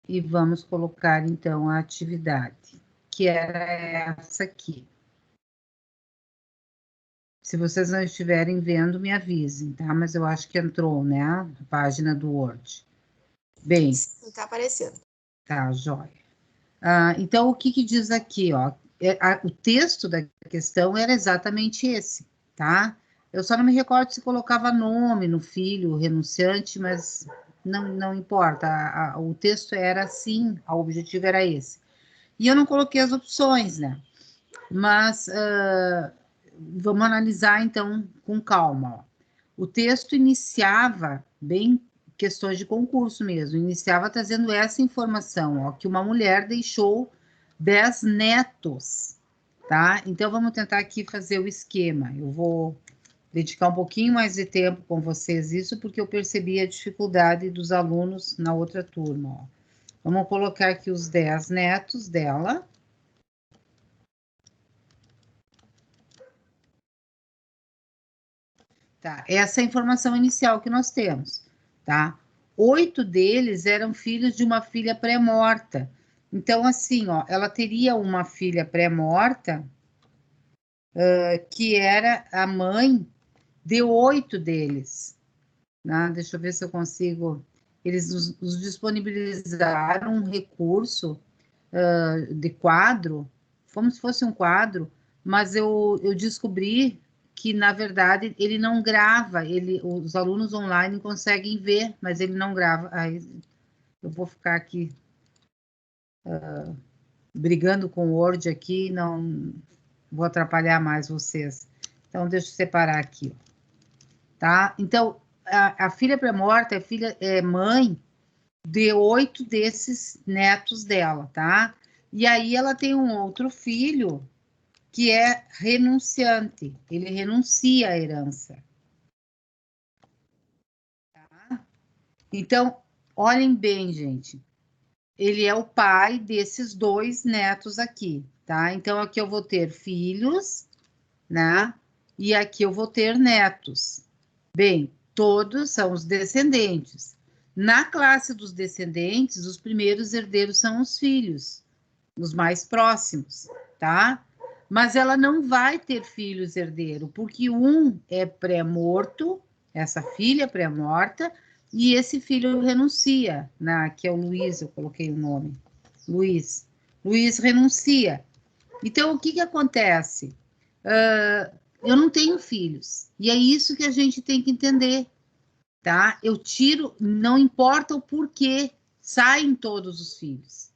E vamos colocar, então, a atividade, que era essa aqui. Se vocês não estiverem vendo, me avisem, tá? Mas eu acho que entrou, né? A página do Word. Bem. Sim, tá aparecendo. Tá, joia. Então, o que diz aqui, ó? O texto da questão era exatamente esse, tá? Eu só não me recordo se colocava nome no filho renunciante, mas não importa. O texto era assim, o objetivo era esse. E eu não coloquei as opções, né? Mas vamos analisar, então, com calma. Ó. O texto iniciava, bem questões de concurso mesmo, iniciava trazendo essa informação, ó, que uma mulher deixou 10 netos, tá? Então, vamos tentar aqui fazer o esquema. Eu vou dedicar um pouquinho mais de tempo com vocês isso, porque eu percebi a dificuldade dos alunos na outra turma, ó. Vamos colocar aqui os 10 netos dela. Tá, essa é a informação inicial que nós temos, tá? 8 deles eram filhos de uma filha pré-morta. Então, assim, ó, ela teria uma filha pré-morta, que era a mãe de 8 deles. Né? Deixa eu ver se eu consigo. Eles nos disponibilizaram um recurso de quadro, como se fosse um quadro, mas eu descobri que, na verdade, ele não grava, os alunos online conseguem ver, mas ele não grava. Aí eu vou ficar aqui brigando com o Word aqui, não vou atrapalhar mais vocês. Então, deixa eu separar aqui, tá? Então, a filha pré-morta é mãe de 8 desses netos dela, tá? E aí ela tem um outro filho que é renunciante, ele renuncia à herança. Tá? Então, olhem bem, gente. Ele é o pai desses 2 netos aqui, tá? Então, aqui eu vou ter filhos, né? E aqui eu vou ter netos. Bem, todos são os descendentes. Na classe dos descendentes, os primeiros herdeiros são os filhos, os mais próximos, tá? Mas ela não vai ter filhos herdeiros, porque um é pré-morto, essa filha pré-morta, e esse filho renuncia, né? Que é o Luiz, eu coloquei o nome, Luiz. Luiz renuncia. Então, o que acontece? Eu não tenho filhos, e é isso que a gente tem que entender, tá? Eu tiro, não importa o porquê, saem todos os filhos.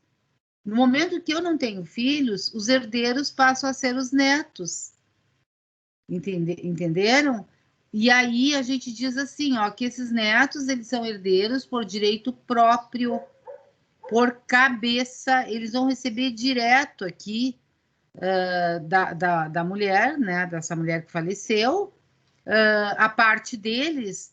No momento que eu não tenho filhos, os herdeiros passam a ser os netos. Entenderam? E aí a gente diz assim, ó, que esses netos, eles são herdeiros por direito próprio, por cabeça, eles vão receber direto aqui da mulher, né, dessa mulher que faleceu, a parte deles,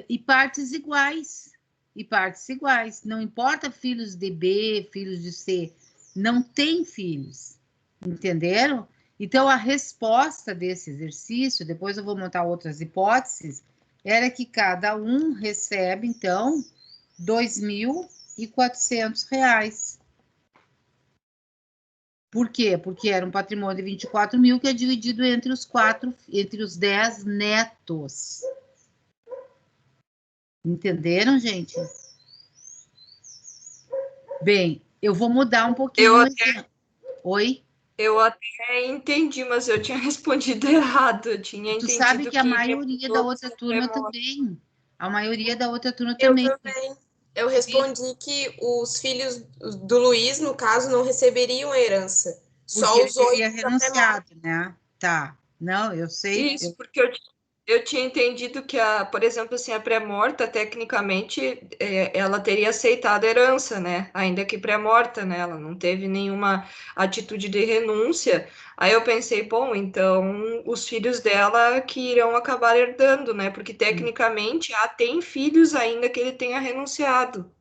e partes iguais. E partes iguais. Não importa filhos de B, filhos de C, não tem filhos. Entenderam? Então, a resposta desse exercício, depois eu vou montar outras hipóteses, era que cada um recebe, então, R$ 2.400. Por quê? Porque era um patrimônio de 24 mil que é dividido entre os 10 netos. Entenderam, gente? Bem, eu vou mudar um pouquinho o exemplo. Oi? Eu até entendi, mas eu tinha respondido errado. Eu tinha entendido Tu sabe que a que maioria da outra turma também. A maioria da outra turma eu também. também. Eu respondi que os filhos do Luiz, no caso, não receberiam a herança. Porque Só ele os 8 teria da pré-morte. renunciado, né? Tá. Não, eu sei. Isso, porque eu tinha entendido que, por exemplo, assim, a pré-morta, tecnicamente, ela teria aceitado a herança, né? Ainda que pré-morta, né? Ela não teve nenhuma atitude de renúncia. Aí eu pensei, bom, então os filhos dela que irão acabar herdando, né? Porque tecnicamente tem filhos ainda que ele tenha renunciado.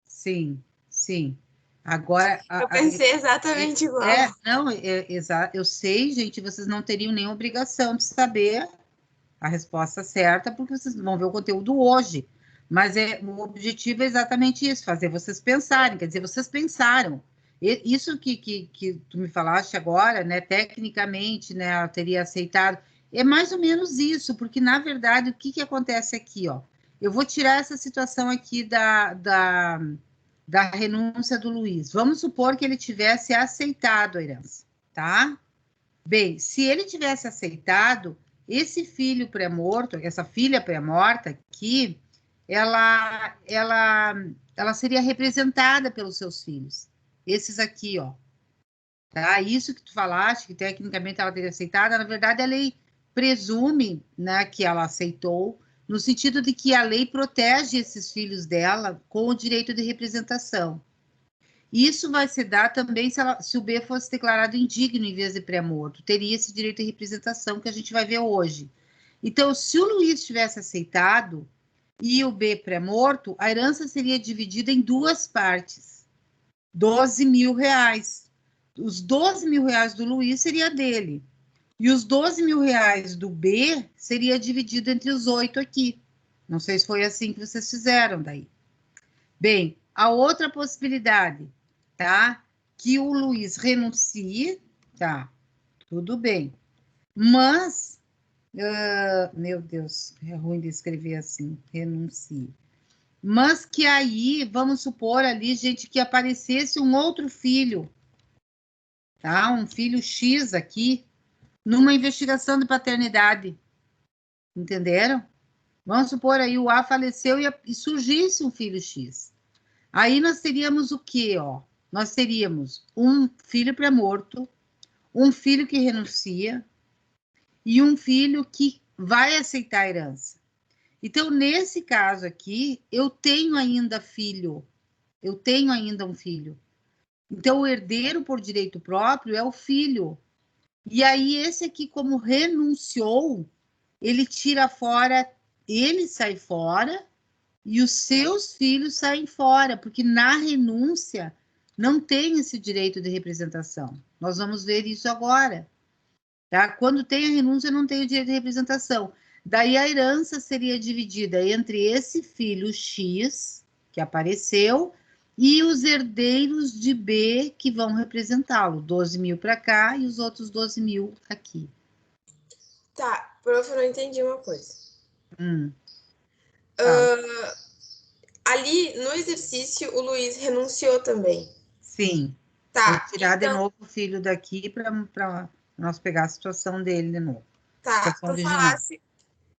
Sim, sim. Agora, Eu pensei exatamente igual. não, exato. Eu sei, gente, vocês não teriam nem obrigação de saber a resposta certa, porque vocês vão ver o conteúdo hoje. Mas o objetivo é exatamente isso, fazer vocês pensarem, quer dizer, vocês pensaram. Isso que tu me falaste agora, né, tecnicamente, né, ela teria aceitado, é mais ou menos isso, porque, na verdade, o que acontece aqui, ó? Eu vou tirar essa situação aqui da renúncia do Luiz. Vamos supor que ele tivesse aceitado a herança, tá? Bem, se ele tivesse aceitado, esse filho pré-morto, essa filha pré-morta aqui, ela seria representada pelos seus filhos. Esses aqui, ó. Tá? Isso que tu falaste, que tecnicamente ela teria aceitado, na verdade a lei presume, né, que ela aceitou, no sentido de que a lei protege esses filhos dela com o direito de representação. Isso vai se dar também se o B fosse declarado indigno em vez de pré-morto, teria esse direito de representação que a gente vai ver hoje. Então, se o Luiz tivesse aceitado e o B pré-morto, a herança seria dividida em duas partes, R$ 12.000. Os R$ 12.000 do Luiz seria dele. E os R$ 12.000 do B seria dividido entre os 8 aqui. Não sei se foi assim que vocês fizeram daí. Bem, a outra possibilidade, tá? Que o Luiz renuncie, tá? Tudo bem. Mas, meu Deus, é ruim de escrever assim, renuncie. Mas que aí, vamos supor ali, gente, que aparecesse um outro filho, tá? Um filho X aqui, numa investigação de paternidade. Entenderam? Vamos supor aí o A faleceu e surgisse um filho X. Aí nós teríamos o quê, ó? Nós teríamos um filho pré-morto, um filho que renuncia e um filho que vai aceitar a herança. Então, nesse caso aqui, eu tenho ainda filho. Eu tenho ainda um filho. Então, o herdeiro por direito próprio é o filho. E aí, esse aqui, como renunciou, ele tira fora, ele sai fora e os seus filhos saem fora, porque na renúncia não tem esse direito de representação. Nós vamos ver isso agora. Tá? Quando tem a renúncia, não tem o direito de representação. Daí a herança seria dividida entre esse filho X, que apareceu, e os herdeiros de B, que vão representá-lo. 12.000 para cá e os outros 12.000 aqui. Tá, prof, eu não entendi uma coisa. Ali, no exercício, o Luiz renunciou também. Sim. Tá. Vou tirar de novo o filho daqui para nós pegar a situação dele de novo. Tá,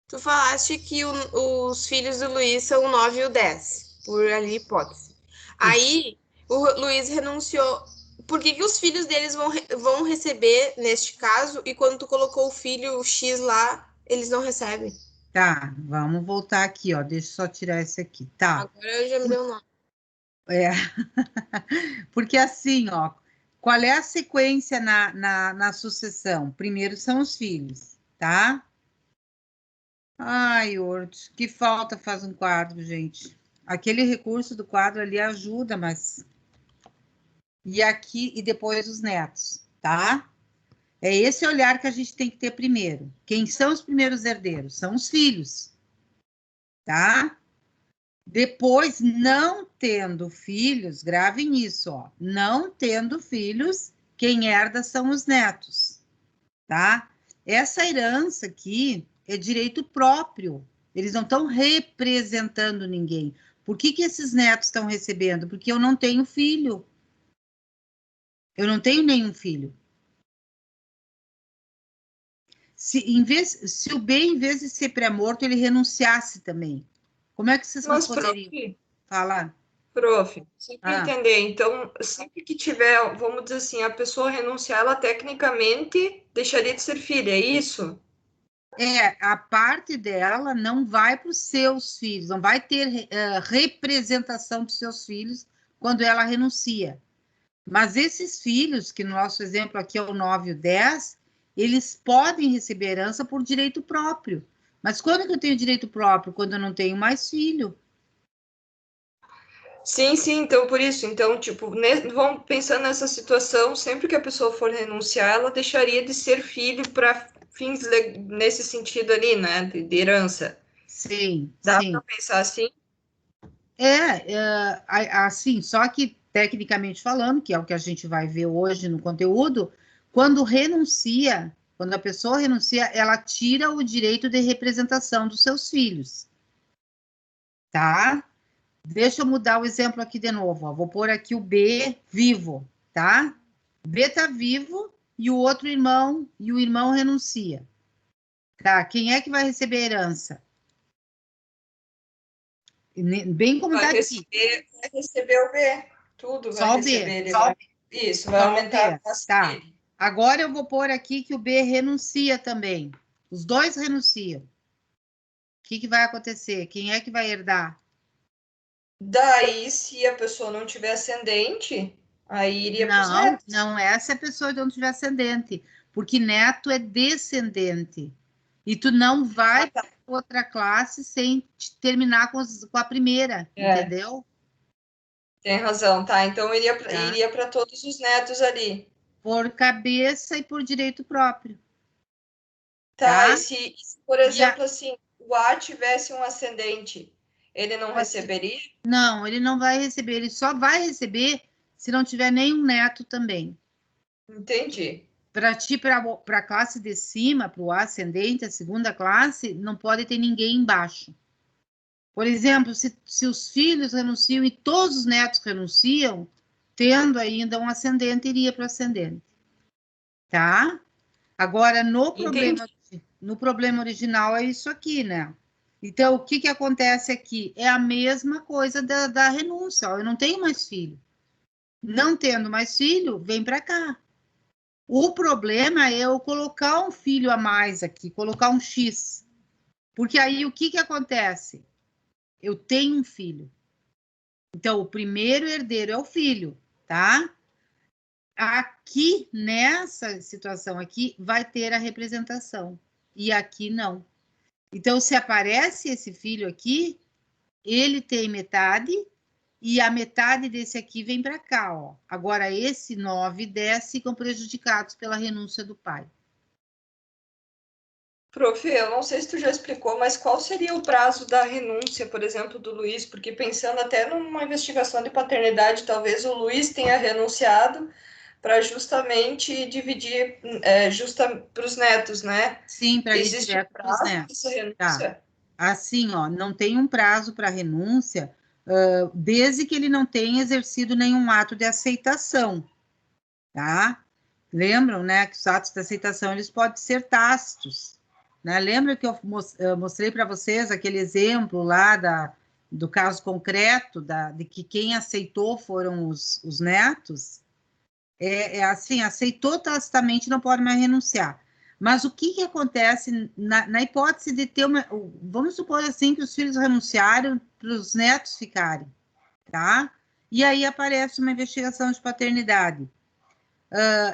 tu falaste que os filhos do Luiz são o 9 e o 10, por ali hipótese. Aí, o Luiz renunciou. Por que os filhos deles vão receber, neste caso, e quando tu colocou o filho X lá, eles não recebem? Tá, vamos voltar aqui, ó. Deixa eu só tirar esse aqui. Tá. Agora já me deu um nome. É. Porque assim, ó, qual é a sequência na sucessão? Primeiro são os filhos, tá? Ai, Horto, que falta faz um quadro, gente. Aquele recurso do quadro ali ajuda, mas... E aqui, e depois os netos, tá? É esse olhar que a gente tem que ter primeiro. Quem são os primeiros herdeiros? São os filhos, tá? Depois, não tendo filhos, gravem isso, ó. Não tendo filhos, quem herda são os netos, tá? Essa herança aqui é direito próprio. Eles não estão representando ninguém. Por que esses netos estão recebendo? Porque eu não tenho filho. Eu não tenho nenhum filho. Se o B, em vez de ser pré-morto, ele renunciasse também, como é que vocês poderiam falar? Prof, sempre entender. Então, sempre que tiver, vamos dizer assim, a pessoa renunciar, ela tecnicamente deixaria de ser filha, é isso? É, a parte dela não vai para os seus filhos, não vai ter representação dos seus filhos quando ela renuncia. Mas esses filhos, que no nosso exemplo aqui é o 9 e o 10, eles podem receber herança por direito próprio. Mas quando que eu tenho direito próprio? Quando eu não tenho mais filho. Sim, então por isso, então, tipo, vamos pensando nessa situação, sempre que a pessoa for renunciar, ela deixaria de ser filho para fins nesse sentido ali, né, de herança. Sim, Dá sim. para pensar assim? Assim, só que tecnicamente falando, que é o que a gente vai ver hoje no conteúdo, quando a pessoa renuncia, ela tira o direito de representação dos seus filhos, tá? Deixa eu mudar o exemplo aqui de novo, ó. Vou pôr aqui o B vivo, tá? O B tá vivo e o outro irmão, e o irmão renuncia. Tá? Quem é que vai receber a herança? Bem como tá aqui. Vai receber o B. Tudo vai Só o receber. B. Ele vai... Isso, vai Só o aumentar B. a classe Tá. dele. Agora eu vou pôr aqui que o B renuncia também. Os dois renunciam. O que vai acontecer? Quem é que vai herdar? Daí, se a pessoa não tiver ascendente, aí iria para os netos. Não é se a pessoa não tiver ascendente, porque neto é descendente. E tu não vai para outra classe sem terminar com a primeira, entendeu? Tem razão, tá? Então Tá. iria para todos os netos ali. Por cabeça e por direito próprio. Tá, Tá? e se, por exemplo, assim, o A tivesse um ascendente, ele não receberia? Não, ele não vai receber, ele só vai receber se não tiver nenhum neto também. Entendi. Para a classe de cima, para o ascendente, a segunda classe, não pode ter ninguém embaixo. Por exemplo, se os filhos renunciam e todos os netos renunciam, tendo ainda um ascendente, iria para o ascendente. Tá? Agora, no problema original é isso aqui, né? Então, o que acontece aqui? É a mesma coisa da renúncia. Ó, eu não tenho mais filho. Não tendo mais filho, vem para cá. O problema é eu colocar um filho a mais aqui, colocar um X. Porque aí o que acontece? Eu tenho um filho. Então, o primeiro herdeiro é o filho, tá? Aqui, nessa situação aqui, vai ter a representação. E aqui não. Então, se aparece esse filho aqui, ele tem metade e a metade desse aqui vem para cá, ó. Agora, esse 9 e 10 ficam prejudicados pela renúncia do pai. Prof, eu não sei se tu já explicou, mas qual seria o prazo da renúncia, por exemplo, do Luiz? Porque pensando até numa investigação de paternidade, talvez o Luiz tenha renunciado para justamente dividir justa para os netos, né? Sim, para ir Existe direto para os prazo netos. dessa renúncia? Tá. Assim, ó, não tem um prazo para renúncia, desde que ele não tenha exercido nenhum ato de aceitação, tá? Lembram, né, que os atos de aceitação eles podem ser tácitos, né? Lembra que eu mostrei para vocês aquele exemplo lá do caso concreto de que quem aceitou foram os netos? É assim, aceitou tacitamente, não pode mais renunciar. Mas o que acontece na hipótese de ter uma... Vamos supor assim que os filhos renunciaram para os netos ficarem, tá? E aí aparece uma investigação de paternidade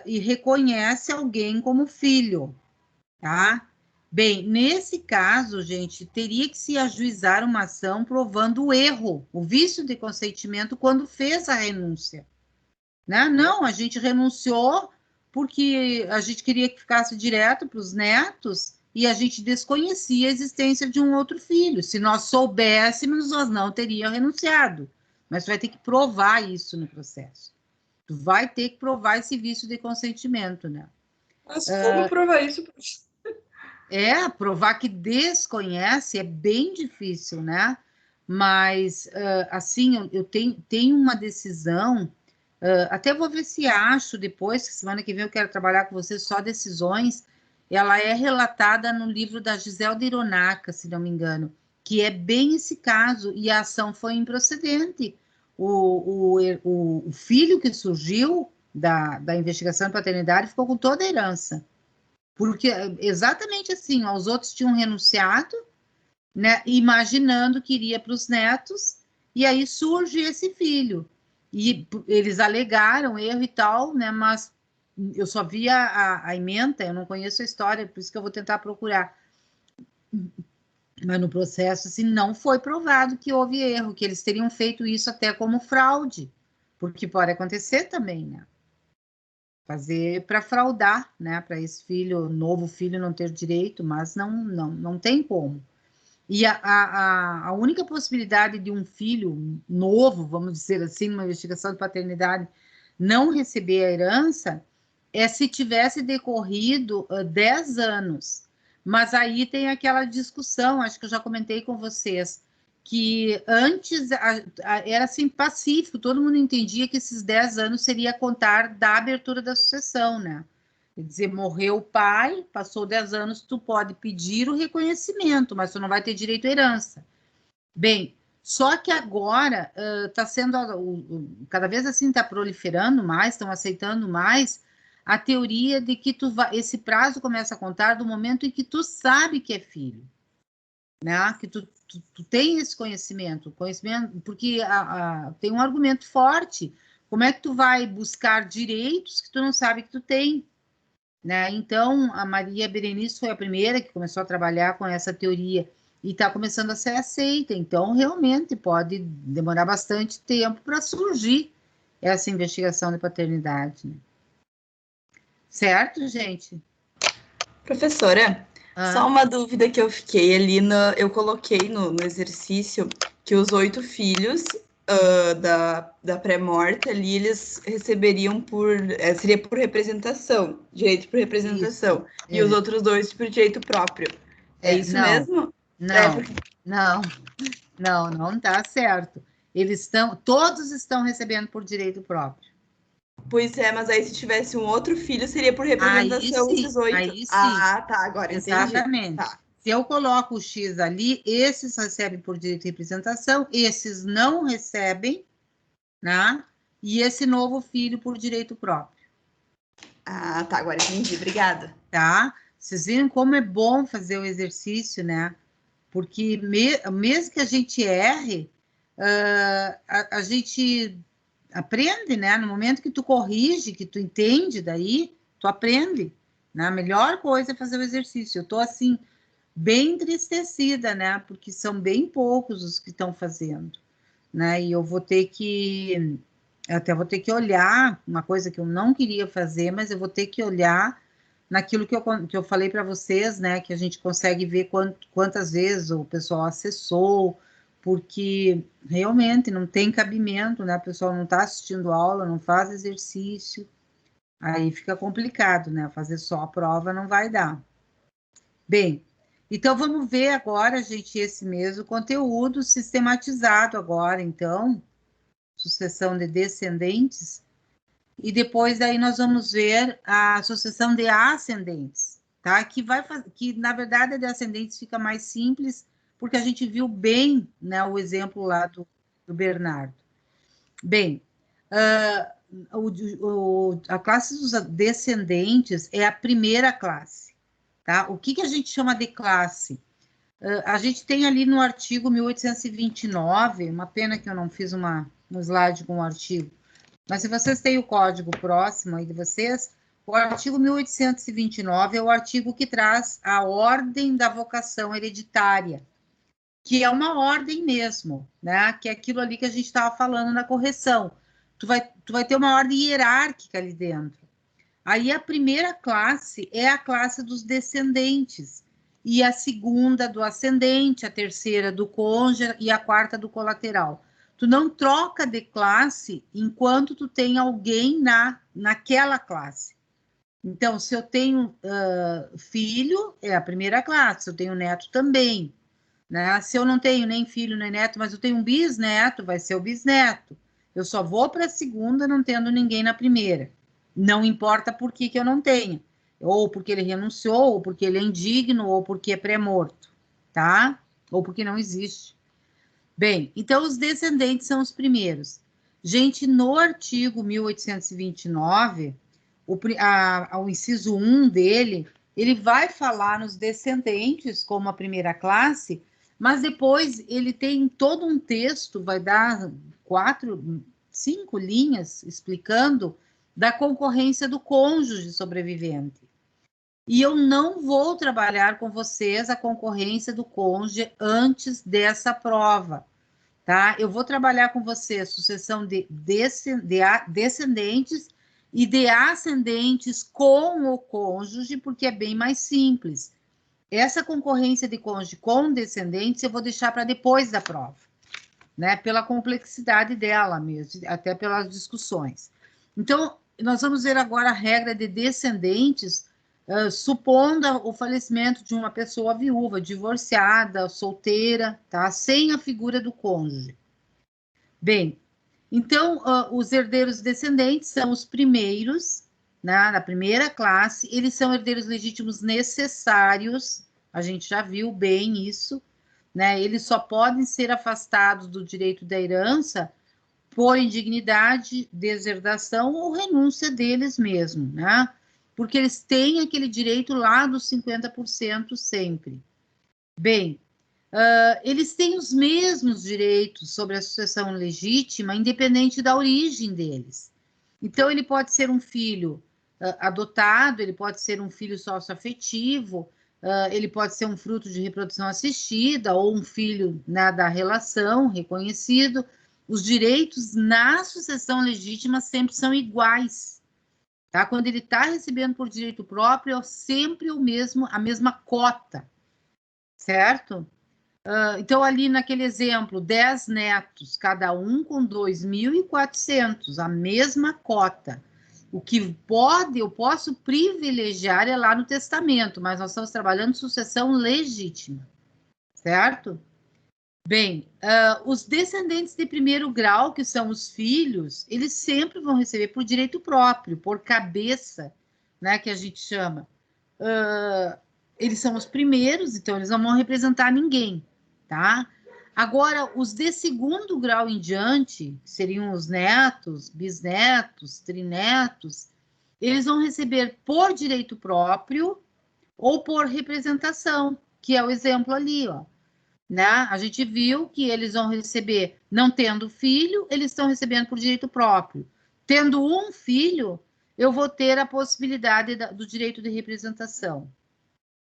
e reconhece alguém como filho, tá? Bem, nesse caso, gente, teria que se ajuizar uma ação provando o erro, o vício de consentimento quando fez a renúncia. Né? Não, a gente renunciou porque a gente queria que ficasse direto para os netos e a gente desconhecia a existência de um outro filho. Se nós soubéssemos, nós não teríamos renunciado. Mas tu vai ter que provar isso no processo. Tu vai ter que provar esse vício de consentimento, né? Mas como provar isso? Provar que desconhece é bem difícil, né? Mas, assim, eu tenho uma decisão. Até vou ver se acho depois, que semana que vem eu quero trabalhar com vocês só decisões. Ela é relatada no livro da Gisele de Hironaca, se não me engano, que é bem esse caso, e a ação foi improcedente. O filho que surgiu da investigação de paternidade ficou com toda a herança. Porque exatamente assim, ó, os outros tinham renunciado, né, imaginando que iria para os netos, e aí surge esse filho. E eles alegaram erro e tal, né? Mas eu só vi a ementa, eu não conheço a história, por isso que eu vou tentar procurar. Mas no processo, assim, não foi provado que houve erro, que eles teriam feito isso até como fraude, porque pode acontecer também, né? Fazer para fraudar, né? Para esse filho, novo filho, não ter direito, mas não tem como. E a única possibilidade de um filho novo, vamos dizer assim, numa investigação de paternidade, não receber a herança é se tivesse decorrido 10 anos. Mas aí tem aquela discussão, acho que eu já comentei com vocês, que antes era assim pacífico, todo mundo entendia que esses 10 anos seria contar da abertura da sucessão, né? Quer dizer, morreu o pai, passou 10 anos, tu pode pedir o reconhecimento, mas tu não vai ter direito à herança. Bem, só que agora está sendo, cada vez assim está proliferando mais, estão aceitando mais a teoria de que esse prazo começa a contar do momento em que tu sabe que é filho, né? Que tu tem esse conhecimento, porque tem um argumento forte. Como é que tu vai buscar direitos que tu não sabe que tu tem? Né? Então, a Maria Berenice foi a primeira que começou a trabalhar com essa teoria e está começando a ser aceita. Então, realmente, pode demorar bastante tempo para surgir essa investigação de paternidade. Né? Certo, gente? Professora, só uma dúvida que eu fiquei ali, eu coloquei no exercício que os 8 filhos da pré-morte ali, eles receberiam seria por representação, direito por representação, isso, e os outros 2 por direito próprio. É isso não, mesmo? Não tá certo. Todos estão recebendo por direito próprio. Pois é, mas aí se tivesse um outro filho, seria por representação esses 8. Aí sim. Ah, tá, agora Exatamente. Entendi. Tá. Se eu coloco o X ali, esses recebem por direito de representação, esses não recebem, né? E esse novo filho por direito próprio. Ah, tá, agora entendi, obrigada. Tá? Vocês viram como é bom fazer o exercício, né? Porque mesmo que a gente erre, a gente aprende, né? No momento que tu corrige, que tu entende daí, tu aprende. Né? A melhor coisa é fazer o exercício. Eu tô assim, bem entristecida, né? Porque são bem poucos os que estão fazendo, né? E eu até vou ter que olhar, uma coisa que eu não queria fazer, mas eu vou ter que olhar naquilo que eu falei para vocês, né? Que a gente consegue ver quantas vezes o pessoal acessou, porque realmente não tem cabimento, né? O pessoal não está assistindo aula, não faz exercício, aí fica complicado, né? Fazer só a prova não vai dar. Bem, então vamos ver agora, gente, esse mesmo conteúdo sistematizado agora, então, sucessão de descendentes, e depois daí nós vamos ver a sucessão de ascendentes, tá? Que na verdade a de ascendentes fica mais simples, porque a gente viu bem, né, o exemplo lá do Bernardo. Bem, a classe dos descendentes é a primeira classe, tá? O que a gente chama de classe? A gente tem ali no artigo 1829, uma pena que eu não fiz um slide com o artigo, mas se vocês têm o código próximo aí de vocês, o artigo 1829 é o artigo que traz a ordem da vocação hereditária, que é uma ordem mesmo, né? Que é aquilo ali que a gente estava falando na correção. Tu vai ter uma ordem hierárquica ali dentro. Aí a primeira classe é a classe dos descendentes, e a segunda do ascendente, a terceira do cônjuge e a quarta do colateral. Tu não troca de classe enquanto tu tem alguém naquela classe. Então, se eu tenho filho, é a primeira classe, se eu tenho neto também. Né? Se eu não tenho nem filho nem neto, mas eu tenho um bisneto, vai ser o bisneto. Eu só vou para a segunda não tendo ninguém na primeira. Não importa por que eu não tenha. Ou porque ele renunciou, ou porque ele é indigno, ou porque é pré-morto, tá? Ou porque não existe. Bem, então os descendentes são os primeiros. Gente, no artigo 1829, o inciso 1 dele, ele vai falar nos descendentes como a primeira classe, mas depois ele tem todo um texto, vai dar 5 linhas explicando da concorrência do cônjuge sobrevivente. E eu não vou trabalhar com vocês a concorrência do cônjuge antes dessa prova, tá? Eu vou trabalhar com vocês sucessão de descendentes e de ascendentes com o cônjuge, porque é bem mais simples. essa concorrência de cônjuge com descendentes eu vou deixar para depois da prova, né? Pela complexidade dela mesmo, até pelas discussões. Então, nós vamos ver agora a regra de descendentes, supondo o falecimento de uma pessoa viúva, divorciada, solteira, tá? Sem a figura do cônjuge. Bem, então, os herdeiros descendentes são os primeiros, né, na primeira classe, eles são herdeiros legítimos necessários, a gente já viu bem isso, né? Eles só podem ser afastados do direito da herança por indignidade, deserdação ou renúncia deles mesmo, né? Porque eles têm aquele direito lá dos 50% sempre. Bem, eles têm os mesmos direitos sobre a sucessão legítima, independente da origem deles. Então, ele pode ser um filho adotado, ele pode ser um filho socioafetivo, ele pode ser um fruto de reprodução assistida ou um filho, né, da relação reconhecido. Os direitos na sucessão legítima sempre são iguais. Tá? Quando ele está recebendo por direito próprio, é sempre a mesma cota, certo? Então, ali naquele exemplo, 10 netos, cada um com 2.400, a mesma cota. O que eu posso privilegiar é lá no testamento, mas nós estamos trabalhando sucessão legítima, certo? Bem, os descendentes de primeiro grau, que são os filhos, eles sempre vão receber por direito próprio, por cabeça, né, que a gente chama. Eles são os primeiros, então eles não vão representar ninguém, tá? Agora, os de segundo grau em diante, que seriam os netos, bisnetos, trinetos, eles vão receber por direito próprio ou por representação, que é o exemplo ali, ó. Né? A gente viu que eles vão receber, não tendo filho, eles estão recebendo por direito próprio. Tendo um filho, eu vou ter a possibilidade do direito de representação.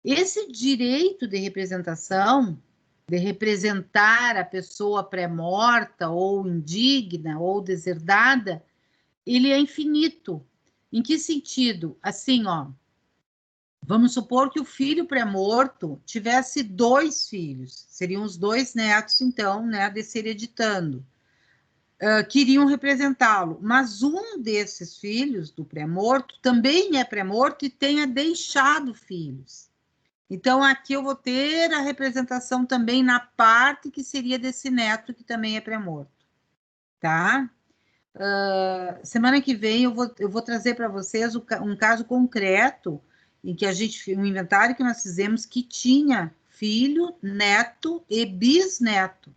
Esse direito de representação, de representar a pessoa pré-morta ou indigna ou deserdada, ele é infinito. Em que sentido? Assim, ó, vamos supor que o filho pré-morto tivesse 2 filhos, seriam os 2 netos, então, né, desse hereditando. Queriam representá-lo, mas um desses filhos do pré-morto também é pré-morto e tenha deixado filhos. Então, aqui eu vou ter a representação também na parte que seria desse neto que também é pré-morto, tá? Semana que vem eu vou trazer para vocês um caso concreto em que um inventário que nós fizemos que tinha filho, neto e bisneto,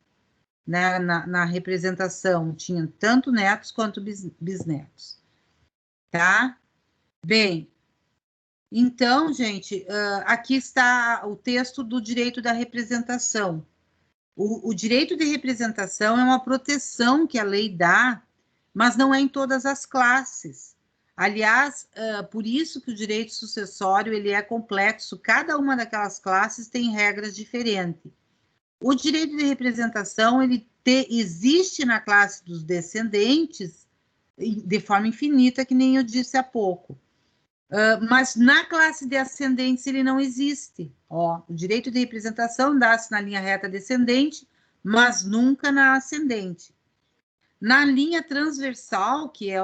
né, na representação. Tinha tanto netos quanto bisnetos, tá? Bem, então, gente, aqui está o texto do direito da representação. O direito de representação é uma proteção que a lei dá, mas não é em todas as classes. Aliás, por isso que o direito sucessório ele é complexo, cada uma daquelas classes tem regras diferentes. O direito de representação existe na classe dos descendentes de forma infinita, que nem eu disse há pouco. Mas na classe de ascendentes ele não existe. Ó, o direito de representação dá-se na linha reta descendente, mas nunca na ascendente. Na linha transversal, que é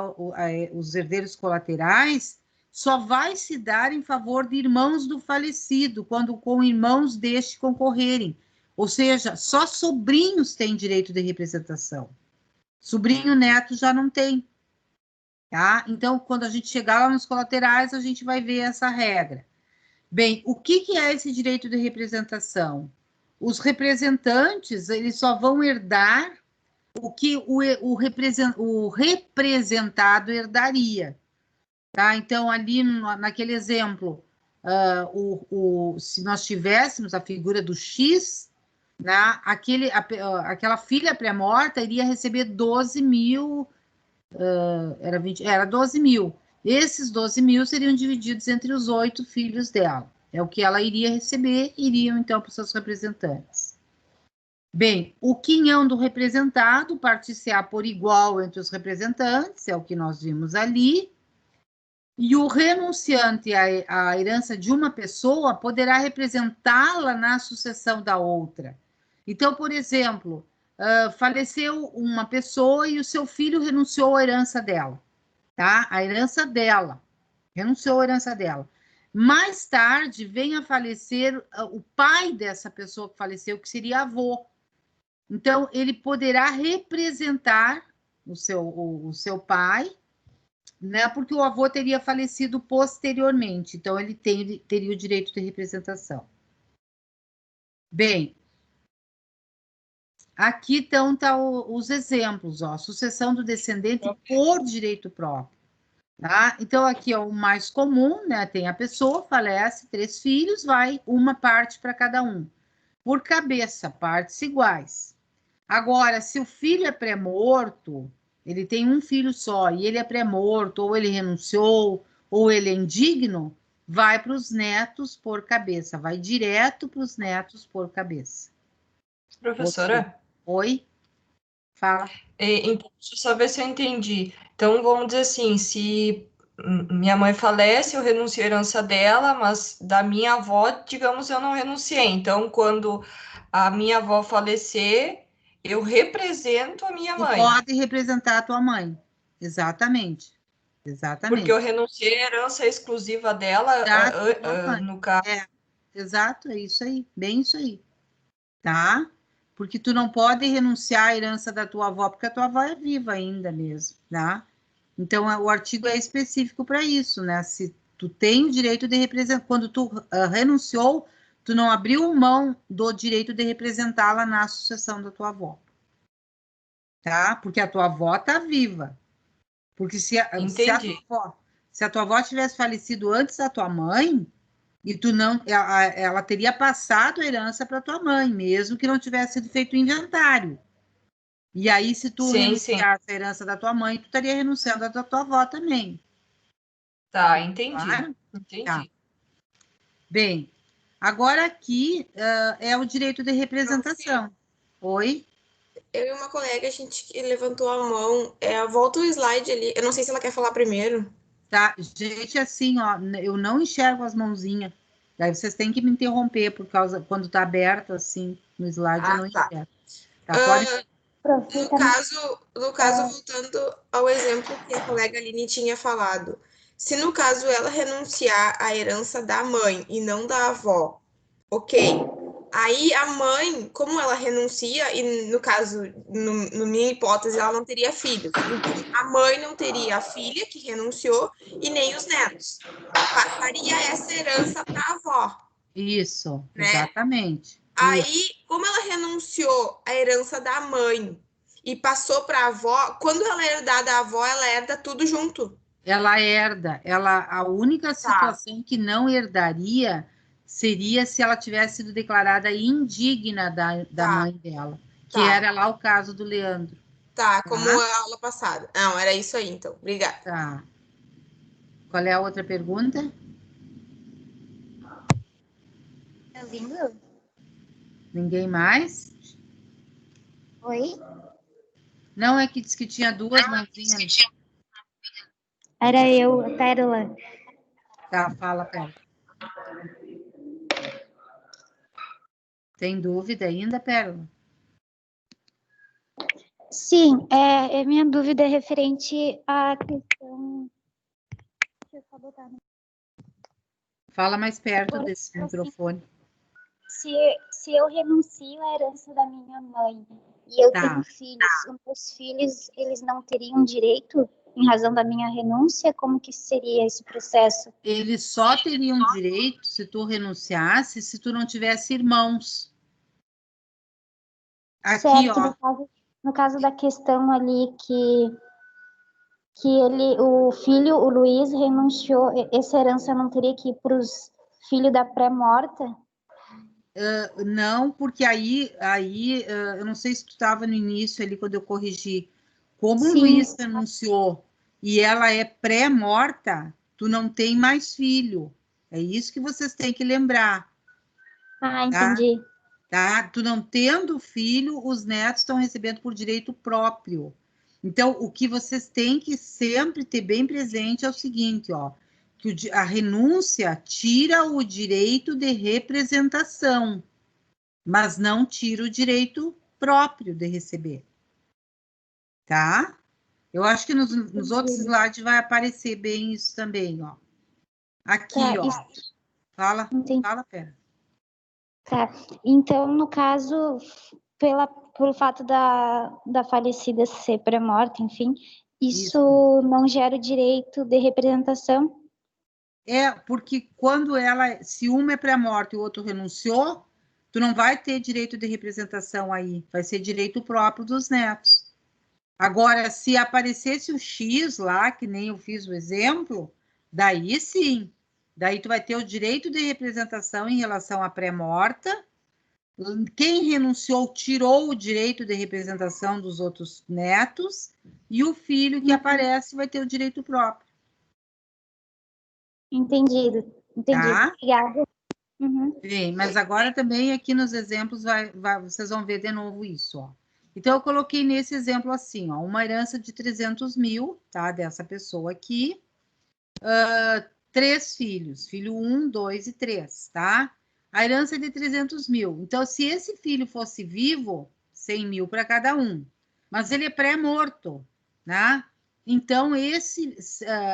os herdeiros colaterais, só vai se dar em favor de irmãos do falecido, quando com irmãos deste concorrerem. Ou seja, só sobrinhos têm direito de representação. Sobrinho neto já não tem. Tá? Então, quando a gente chegar lá nos colaterais, a gente vai ver essa regra. Bem, o que é esse direito de representação? Os representantes, eles só vão herdar o que o representado herdaria. Tá? Então, ali naquele exemplo, se nós tivéssemos a figura do X, né, aquela filha pré-morta iria receber 12 mil... era 12 mil. Esses 12 mil seriam divididos entre os 8 filhos dela. É o que ela iria receber, iriam então para os seus representantes. Bem, o quinhão do representado partir-se-á por igual entre os representantes, é o que nós vimos ali. E o renunciante à herança de uma pessoa poderá representá-la na sucessão da outra. Então, por exemplo, faleceu uma pessoa e o seu filho renunciou à herança dela, tá? A herança dela, renunciou à herança dela. Mais tarde, vem a falecer o pai dessa pessoa que faleceu, que seria avô. Então, ele poderá representar o seu pai, né? Porque o avô teria falecido posteriormente, então ele teria o direito de representação. Bem, aqui então os exemplos, ó, sucessão do descendente por direito próprio, tá? Então aqui é o mais comum, né? Tem a pessoa, falece, 3 filhos, vai uma parte para cada um. Por cabeça, partes iguais. Agora, se o filho é pré-morto, ele tem um filho só e ele é pré-morto, ou ele renunciou, ou ele é indigno, vai para os netos por cabeça, vai direto para os netos por cabeça. Professora? Oi? Fala. Então, deixa eu só ver se eu entendi. Então, vamos dizer assim, se minha mãe falece, eu renuncio à herança dela, mas da minha avó, digamos, eu não renunciei. Então, quando a minha avó falecer, eu represento a minha mãe. Pode representar a tua mãe. Exatamente. Exatamente. Porque eu renunciei à herança exclusiva dela, no caso. Exato, é isso aí. Bem isso aí. Tá? Porque tu não pode renunciar à herança da tua avó, porque a tua avó é viva ainda mesmo, tá? Então, o artigo é específico para isso, né? Se tu tem o direito de representar, quando tu renunciou, tu não abriu mão do direito de representá-la na sucessão da tua avó, tá? Porque a tua avó tá viva. Porque se a tua avó tivesse falecido antes da tua mãe, e tu não, ela teria passado a herança para tua mãe, mesmo que não tivesse sido feito o inventário. E aí, se tu renunciasse a herança da tua mãe, tu estaria renunciando à da tua avó também. Tá, entendi. Claro? Entendi. Tá. Bem, agora aqui é o direito de representação. Oi? Eu e uma colega, a gente levantou a mão. Volta o slide ali. Eu não sei se ela quer falar primeiro. Tá, gente, assim, ó, eu não enxergo as mãozinhas. Daí vocês têm que me interromper, por causa, quando tá aberto, assim, no slide, eu não enxergo. Tá, pode... No caso, voltando ao exemplo que a colega Aline tinha falado, se no caso ela renunciar à herança da mãe e não da avó, ok. Aí a mãe, como ela renuncia, e no caso, no minha hipótese, ela não teria filhos. Então, a mãe não teria a filha que renunciou e nem os netos. Passaria essa herança para a avó. Isso, né? Exatamente. Aí, como ela renunciou à herança da mãe e passou para a avó, quando ela herdar da avó, ela herda tudo junto. Ela herda. A única situação que não herdaria seria se ela tivesse sido declarada indigna da mãe dela, que era lá o caso do Leandro. Tá, como a aula passada. Não, era isso aí, então. Obrigada. Tá. Qual é a outra pergunta? Tá ouvindo? Ninguém mais? Oi? Não, é que disse que tinha 2 mãozinhas. Era eu, a Pérola. Tá, fala, Pérola. Tem dúvida ainda, Pérola? Sim, minha dúvida é referente à questão... Deixa eu só botar no... Fala mais perto desse microfone. Se eu renuncio à herança da minha mãe e eu tenho filhos, os meus filhos, eles não teriam direito em razão da minha renúncia? Como que seria esse processo? Eles só teriam direito se tu renunciasse, se tu não tivesse irmãos. Aqui, certo, ó. No caso da questão ali que o filho, o Luiz, renunciou, essa herança não teria que ir para os filhos da pré-morta? Não, porque aí eu não sei se tu estava no início ali quando eu corrigi. Como o Luiz renunciou e ela é pré-morta, tu não tem mais filho. É isso que vocês têm que lembrar. Ah, entendi. Tá? Tu não tendo filho, os netos estão recebendo por direito próprio. Então, o que vocês têm que sempre ter bem presente é o seguinte, ó. que a renúncia tira o direito de representação, mas não tira o direito próprio de receber. Tá? Eu acho que nos outros slides vai aparecer bem isso também, ó. Aqui, tá, ó. Fala, entendi. fala, Pera. Tá. Então, no caso, pelo fato da falecida ser pré-morta, enfim, isso não gera o direito de representação? É, porque quando se uma é pré-morta e o outro renunciou, tu não vai ter direito de representação aí, vai ser direito próprio dos netos. Agora, se aparecesse o X lá, que nem eu fiz o exemplo, daí sim, daí tu vai ter o direito de representação em relação à pré-morta. Quem renunciou tirou o direito de representação dos outros netos, e o filho que aparece vai ter o direito próprio. Entendido. Tá? Obrigada. Uhum. Bem, mas agora também aqui nos exemplos vocês vão ver de novo isso, ó. Então, eu coloquei nesse exemplo assim, ó, uma herança de 300 mil, tá, dessa pessoa aqui, 3 filhos, filho 1, 2 e 3, tá? A herança é de 300 mil. Então, se esse filho fosse vivo, 100 mil para cada um, mas ele é pré-morto, né? Então,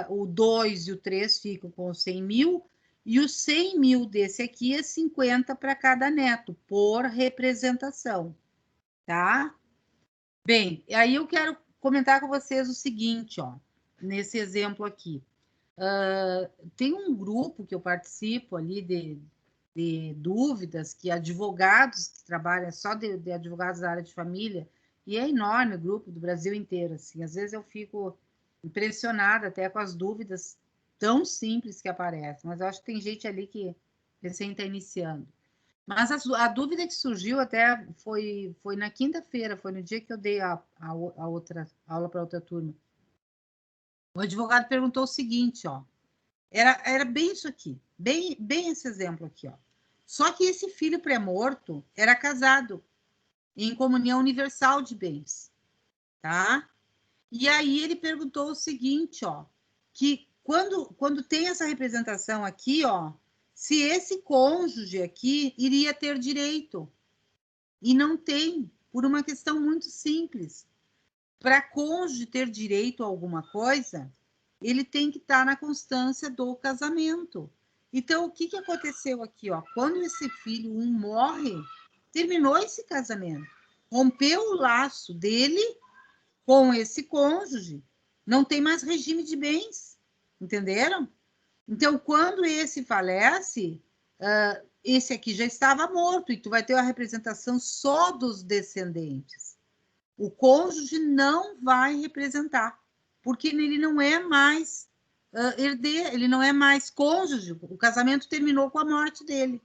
o 2 e o 3 ficam com 100 mil, e os 100 mil desse aqui é 50 para cada neto, por representação, tá? Bem, aí eu quero comentar com vocês o seguinte, ó, nesse exemplo aqui. Tem um grupo que eu participo ali de dúvidas, que advogados que trabalham só de advogados da área de família, e é enorme o grupo do Brasil inteiro, assim, às vezes eu fico impressionada até com as dúvidas tão simples que aparecem, mas eu acho que tem gente ali que recém está iniciando. Mas a dúvida que surgiu até foi na quinta-feira, foi no dia que eu dei a outra aula para outra turma. O advogado perguntou o seguinte, ó, era bem isso aqui, bem esse exemplo aqui, ó. Só que esse filho pré-morto era casado em comunhão universal de bens, tá? E aí ele perguntou o seguinte, ó, que quando tem essa representação aqui, ó, se esse cônjuge aqui iria ter direito, e não tem, por uma questão muito simples. Para cônjuge ter direito a alguma coisa, ele tem que estar na constância do casamento. Então, o que aconteceu aqui? Ó? Quando esse filho morre, terminou esse casamento. Rompeu o laço dele com esse cônjuge. Não tem mais regime de bens. Entenderam? Então, quando esse falece, esse aqui já estava morto, e tu vai ter a representação só dos descendentes. O cônjuge não vai representar, porque ele não é mais herdeiro, ele não é mais cônjuge, o casamento terminou com a morte dele.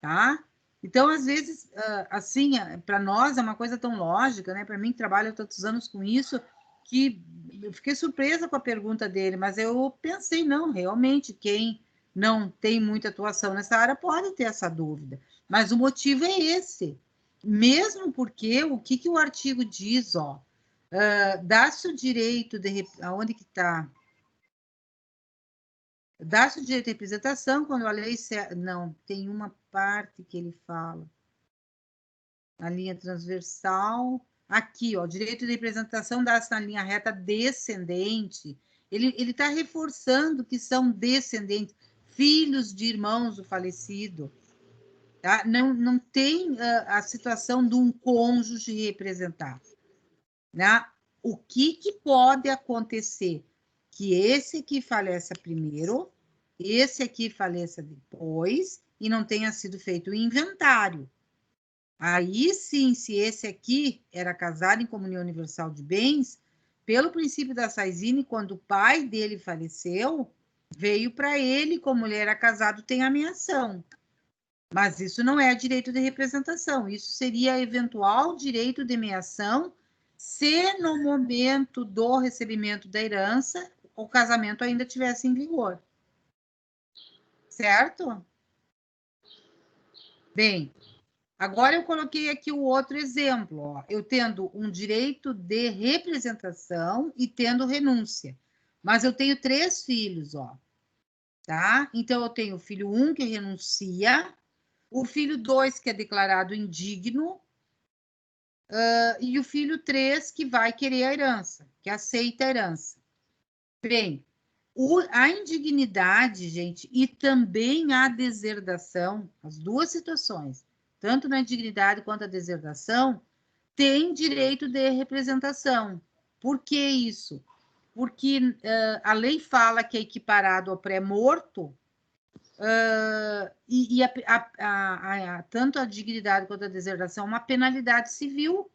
Tá? Então, às vezes, assim, para nós é uma coisa tão lógica, né? Para mim, que trabalho há tantos anos com isso, que eu fiquei surpresa com a pergunta dele, mas eu pensei, não, realmente, quem não tem muita atuação nessa área pode ter essa dúvida. Mas o motivo é esse. Mesmo porque, o que o artigo diz, ó, dá-se o direito de... Aonde que está? Dá-se o direito de representação quando a lei... Não, tem uma parte que ele fala. A linha transversal. Aqui, ó, direito de representação dá-se na linha reta descendente. Ele está reforçando que são descendentes, filhos de irmãos do falecido. Tá? Não tem a situação de um cônjuge representar. Né? O que pode acontecer? Que esse aqui faleça primeiro, esse aqui faleça depois, e não tenha sido feito o inventário. Aí sim, se esse aqui era casado em comunhão universal de bens, pelo princípio da Saizine, quando o pai dele faleceu, veio para ele, como ele era casado, tem a meação. Mas isso não é direito de representação, isso seria eventual direito de meação se no momento do recebimento da herança o casamento ainda tivesse em vigor. Certo? Bem, agora eu coloquei aqui o outro exemplo, ó. Eu tendo um direito de representação e tendo renúncia. Mas eu tenho 3 filhos, ó. Tá? Então, eu tenho o filho 1 que renuncia, o filho 2 que é declarado indigno, e o filho 3 que vai querer a herança, que aceita a herança. Bem, a indignidade, gente, e também a deserdação, as duas situações, tanto na indignidade quanto a deserdação, tem direito de representação. Por que isso? Porque a lei fala que é equiparado ao pré-morto, e tanto a dignidade quanto a deserdação é uma penalidade civil,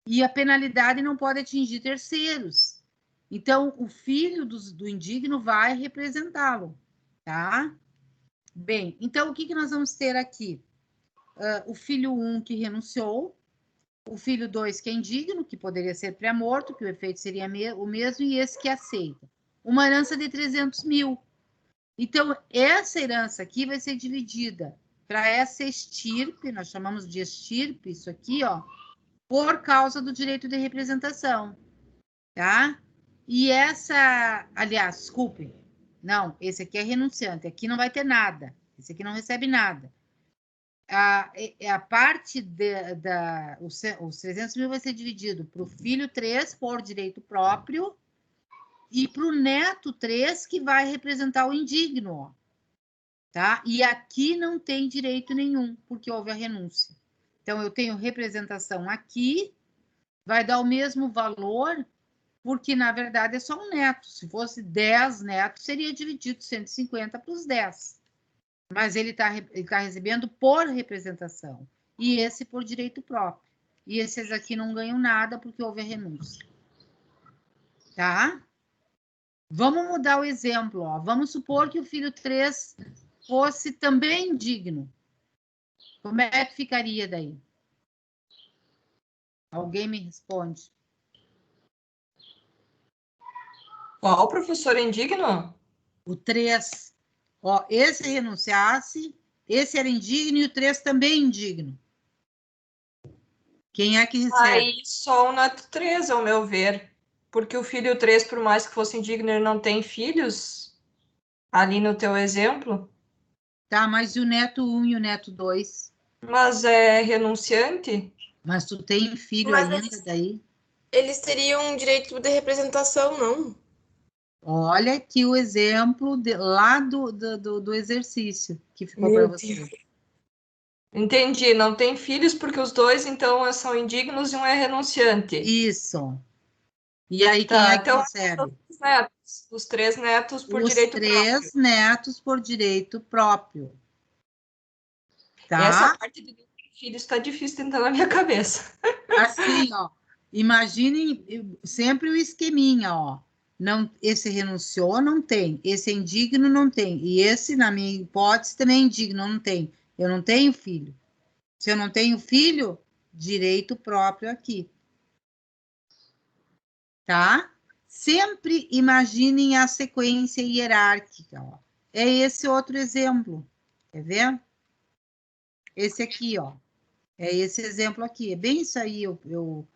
e a penalidade não pode atingir terceiros. Então, o filho do indigno vai representá-lo, tá? Bem, então, o que nós vamos ter aqui? O filho 1 que renunciou, o filho 2 que é indigno, que poderia ser pré-morto, que o efeito seria o mesmo, e esse que aceita. Uma herança de 300 mil. Então, essa herança aqui vai ser dividida para essa estirpe, nós chamamos de estirpe, isso aqui, ó, por causa do direito de representação, tá? E essa, aliás, desculpe, não, esse aqui é renunciante, aqui não vai ter nada, esse aqui não recebe nada. A parte os 300 mil vai ser dividido para o filho 3 por direito próprio e para o neto 3 que vai representar o indigno, ó, tá? E aqui não tem direito nenhum, porque houve a renúncia. Então, eu tenho representação aqui, vai dar o mesmo valor, porque, na verdade, é só um neto. Se fosse 10 netos, seria dividido 150 para os 10. Mas ele tá recebendo por representação. E esse por direito próprio. E esses aqui não ganham nada, porque houve a renúncia. Tá? Vamos mudar o exemplo, ó. Vamos supor que o filho 3 fosse também indigno. Como é que ficaria daí? Alguém me responde. Qual professor indigno? O 3. Ó, esse renunciasse, esse era indigno e o 3 também indigno. Quem é que recebe? Aí só o neto 3, ao meu ver. Porque o filho 3, por mais que fosse indigno, ele não tem filhos? Ali no teu exemplo? Tá, mas e o neto 1 e o neto 2? Mas é renunciante? Mas tu tem filho Mas ainda daí? Eles teriam direito de representação, não? Olha aqui o exemplo lá do exercício que ficou para você. Entendi, não tem filhos porque os dois, então, são indignos e um é renunciante. Isso. E aí, quem Tá, é que então, recebe? os 3 netos por Os direito 3 próprio. netos por direito próprio. Tá? Essa parte de filhos está difícil de entrar na minha cabeça. Assim, ó. Imaginem sempre o esqueminha, ó. Não, esse renunciou, não tem. Esse é indigno, não tem. E esse, na minha hipótese, também é indigno, não tem. Eu não tenho filho. Se eu não tenho filho, direito próprio aqui. Tá? Sempre imaginem a sequência hierárquica, ó. É esse outro exemplo. Quer ver? Esse aqui, ó. É esse exemplo aqui. É bem isso aí. Eu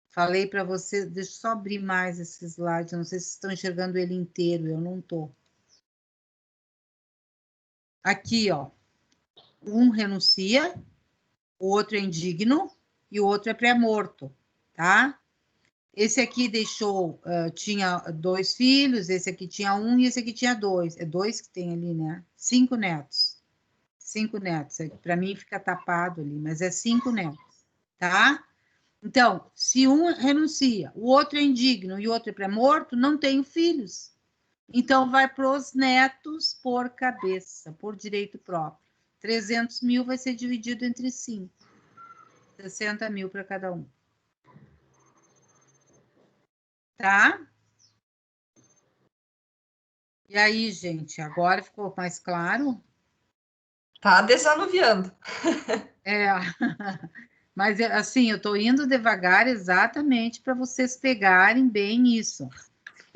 falei para vocês. Deixa eu só abrir mais esse slide. Eu não sei se estão enxergando ele inteiro. Eu não estou. Aqui, ó. Um renuncia, o outro é indigno e o outro é pré-morto, tá? Esse aqui deixou, tinha 2 filhos, esse aqui tinha 1 e esse aqui tinha 2. É 2 que tem ali, né? 5 netos. 5 netos. Para mim fica tapado ali, mas é 5 netos, tá? Então, se um renuncia, o outro é indigno e o outro é pré-morto, não tenho filhos. Então, vai para os netos por cabeça, por direito próprio. 300 mil vai ser dividido entre 5. 60 mil para cada um. Tá? E aí, gente, agora ficou mais claro? Tá desanuviando. É, mas assim, eu estou indo devagar exatamente para vocês pegarem bem isso.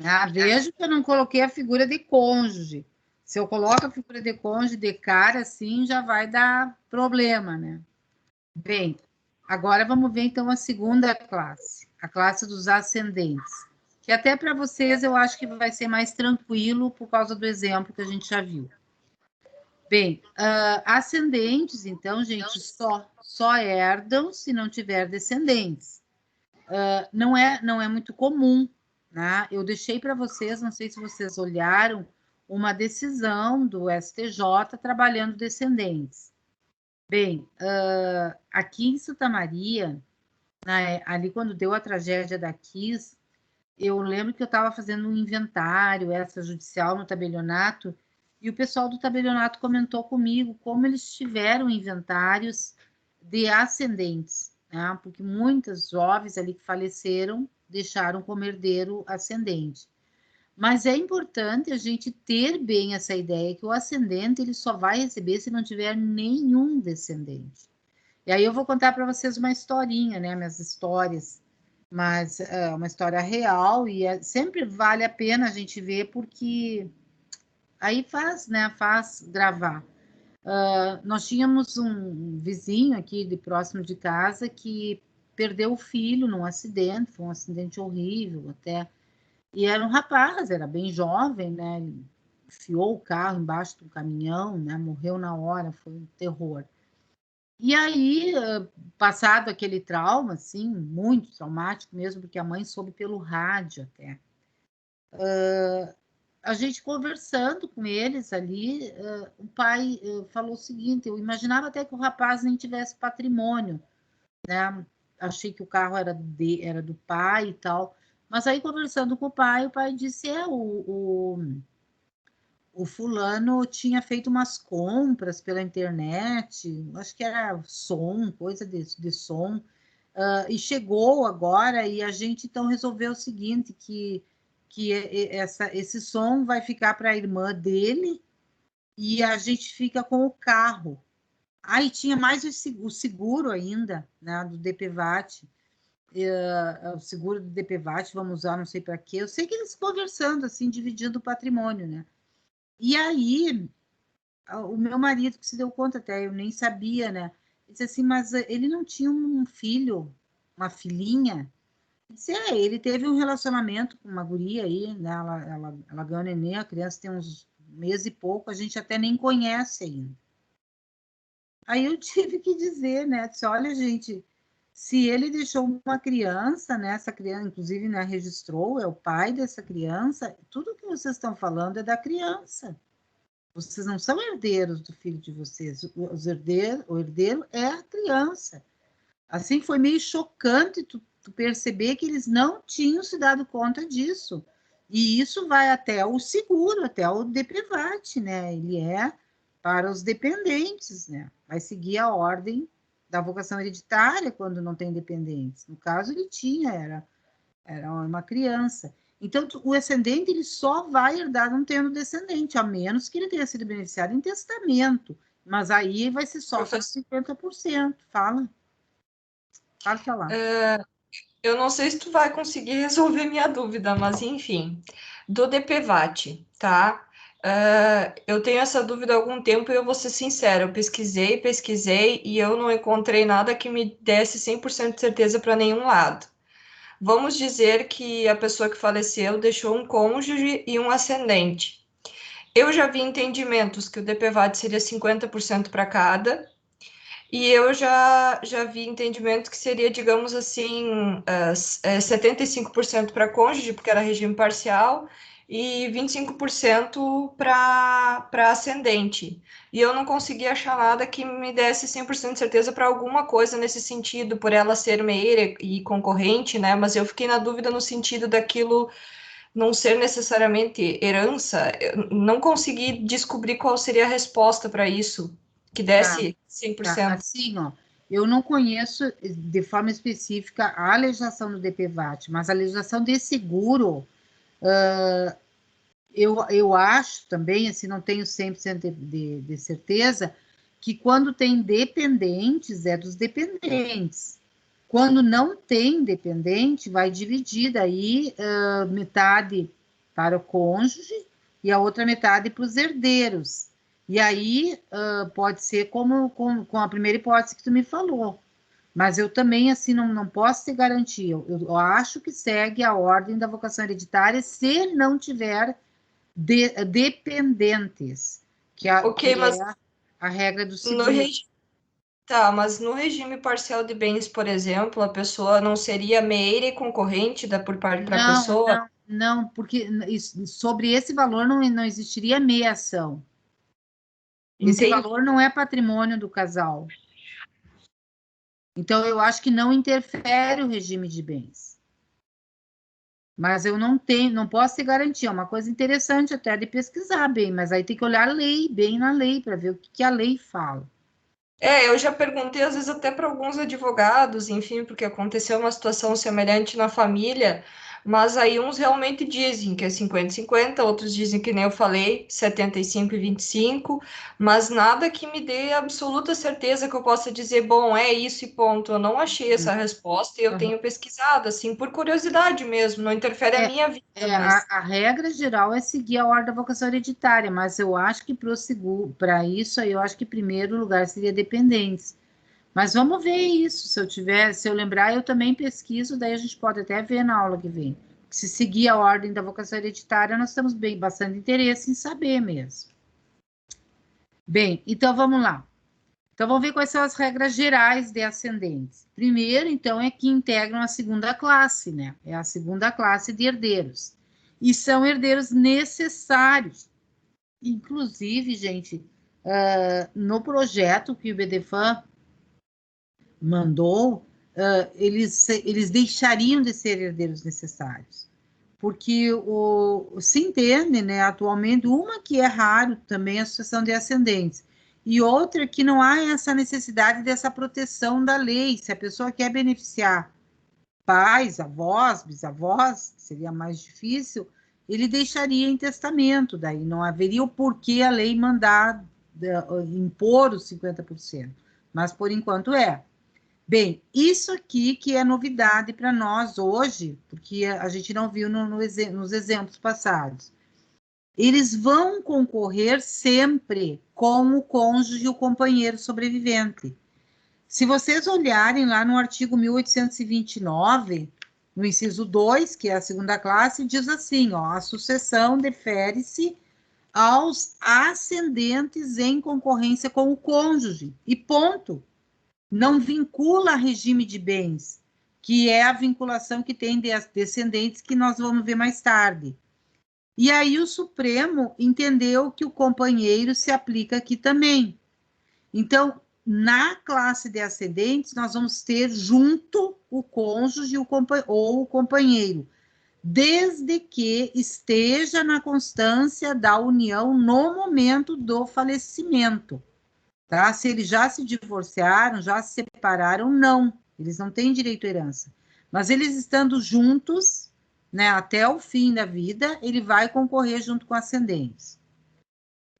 Ah, vejo que eu não coloquei a figura de cônjuge. Se eu coloco a figura de cônjuge de cara, assim, já vai dar problema, né? Bem, agora vamos ver então a segunda classe, a classe dos ascendentes. que até para vocês eu acho que vai ser mais tranquilo por causa do exemplo que a gente já viu. Bem, ascendentes, então, gente, só herdam se não tiver descendentes. Não é muito comum, né? Eu deixei para vocês, não sei se vocês olharam, uma decisão do STJ trabalhando descendentes. Bem, aqui em Santa Maria, ali quando deu a tragédia da Kiss, eu lembro que eu estava fazendo um inventário extrajudicial no tabelionato, e o pessoal do tabelionato comentou comigo como eles tiveram inventários de ascendentes, né? Porque muitas jovens ali que faleceram deixaram como herdeiro ascendente. Mas é importante a gente ter bem essa ideia que o ascendente ele só vai receber se não tiver nenhum descendente. E aí eu vou contar para vocês uma historinha, né? Minhas histórias, mas é uma história real e sempre vale a pena a gente ver porque aí faz, né? Faz gravar. Nós tínhamos um vizinho aqui de próximo de casa que perdeu o filho num acidente, foi um acidente horrível até. E era um rapaz, era bem jovem, né? Ele enfiou o carro embaixo do caminhão, né? Morreu na hora, foi um terror. E aí, passado aquele trauma, assim, muito traumático mesmo, porque a mãe soube pelo rádio até. A gente conversando com eles ali, o pai falou o seguinte: eu imaginava até que o rapaz nem tivesse patrimônio, né? Achei que o carro era do pai e tal. Mas aí, conversando com o pai disse: o fulano tinha feito umas compras pela internet, acho que era som, coisa de som, e chegou agora e a gente então resolveu o seguinte, que esse som vai ficar para a irmã dele e a gente fica com o carro. Aí tinha mais o seguro ainda, né, do DPVAT, o seguro do DPVAT, vamos usar, não sei para quê. Eu sei que eles conversando, assim, dividindo o patrimônio, né? E aí, o meu marido que se deu conta até, eu nem sabia, né? Disse assim, mas ele não tinha um filho, uma filhinha? Disse, ele teve um relacionamento com uma guria aí, né? Ela ganhou neném, a criança tem uns meses e pouco, a gente até nem conhece ainda. Aí eu tive que dizer, né? Disse, olha, gente, se ele deixou uma criança, né? Essa criança, inclusive, né, registrou, é o pai dessa criança, tudo que vocês estão falando é da criança. Vocês não são herdeiros do filho de vocês. O herdeiro é a criança. Assim, foi meio chocante tu perceber que eles não tinham se dado conta disso. E isso vai até o seguro, até o DPVAT, né? Ele é para os dependentes, né? Vai seguir a ordem da vocação hereditária quando não tem dependentes. No caso, ele tinha, era uma criança. Então, o ascendente ele só vai herdar não tendo descendente, a menos que ele tenha sido beneficiado em testamento. Mas aí vai ser só 50%. Fala. Pode falar. Eu não sei se tu vai conseguir resolver minha dúvida, mas enfim. Do DPVAT, tá? Eu tenho essa dúvida há algum tempo e eu vou ser sincera, eu pesquisei e eu não encontrei nada que me desse 100% de certeza para nenhum lado. Vamos dizer que a pessoa que faleceu deixou um cônjuge e um ascendente. Eu já vi entendimentos que o DPVAT seria 50% para cada, e eu já vi entendimento que seria, digamos assim, 75% para cônjuge, porque era regime parcial, e 25% para ascendente. E eu não consegui achar nada que me desse 100% de certeza para alguma coisa nesse sentido, por ela ser meia e concorrente, né? Mas eu fiquei na dúvida no sentido daquilo não ser necessariamente herança. Eu não consegui descobrir qual seria a resposta para isso, que desse 100%. Assim, ó, eu não conheço de forma específica a legislação do DPVAT, mas a legislação de seguro, eu acho também, assim, não tenho 100% de certeza, que quando tem dependentes, é dos dependentes. Quando não tem dependente, vai dividir daí metade para o cônjuge e a outra metade para os herdeiros. E aí pode ser como com a primeira hipótese que tu me falou. Mas eu também, assim, não posso ter garantia. Eu acho que segue a ordem da vocação hereditária se não tiver dependentes, que é a regra do segundo. Tá, mas no regime parcial de bens, por exemplo, a pessoa não seria meia e concorrente por parte da pessoa? Não, porque sobre esse valor não existiria meia-ação. Esse valor não é patrimônio do casal. Então, eu acho que não interfere o regime de bens. Mas eu não posso ter garantia. É uma coisa interessante até de pesquisar bem, mas aí tem que olhar a lei, bem na lei, para ver o que a lei fala. Eu já perguntei, às vezes, até para alguns advogados, enfim, porque aconteceu uma situação semelhante na família, mas aí uns realmente dizem que é 50-50, outros dizem que nem eu falei, 75 e 25, mas nada que me dê absoluta certeza que eu possa dizer, bom, é isso e ponto. Eu não achei essa resposta e eu tenho pesquisado, assim, por curiosidade mesmo, não interfere a minha vida. Mas... A regra geral é seguir a ordem da vocação hereditária, mas eu acho que para isso aí, eu acho que em primeiro lugar seria dependentes. Mas vamos ver isso. Se eu lembrar, eu também pesquiso, daí a gente pode até ver na aula que vem. Se seguir a ordem da vocação hereditária, nós temos bastante interesse em saber mesmo. Bem, então vamos lá. Então vamos ver quais são as regras gerais de ascendentes. Primeiro, então, é que integram a segunda classe, né? É a segunda classe de herdeiros. E são herdeiros necessários. Inclusive, gente, no projeto que o BDFAM mandou, eles deixariam de ser herdeiros necessários. Porque se entende, né, atualmente, uma que é raro também a sucessão de ascendentes, e outra que não há essa necessidade dessa proteção da lei. Se a pessoa quer beneficiar pais, avós, bisavós, seria mais difícil, ele deixaria em testamento, daí não haveria o porquê a lei mandar impor os 50%, mas por enquanto é. Bem, isso aqui que é novidade para nós hoje, porque a gente não viu nos exemplos passados. Eles vão concorrer sempre com o cônjuge e o companheiro sobrevivente. Se vocês olharem lá no artigo 1829, no inciso 2, que é a segunda classe, diz assim, ó, a sucessão defere-se aos ascendentes em concorrência com o cônjuge, e ponto. Não vincula regime de bens, que é a vinculação que tem descendentes, que nós vamos ver mais tarde. E aí o Supremo entendeu que o companheiro se aplica aqui também. Então, na classe de ascendentes, nós vamos ter junto o cônjuge ou o companheiro, desde que esteja na constância da união no momento do falecimento. Tá? Se eles já se divorciaram, já se separaram, não. Eles não têm direito à herança. Mas eles estando juntos, né, até o fim da vida, ele vai concorrer junto com ascendentes.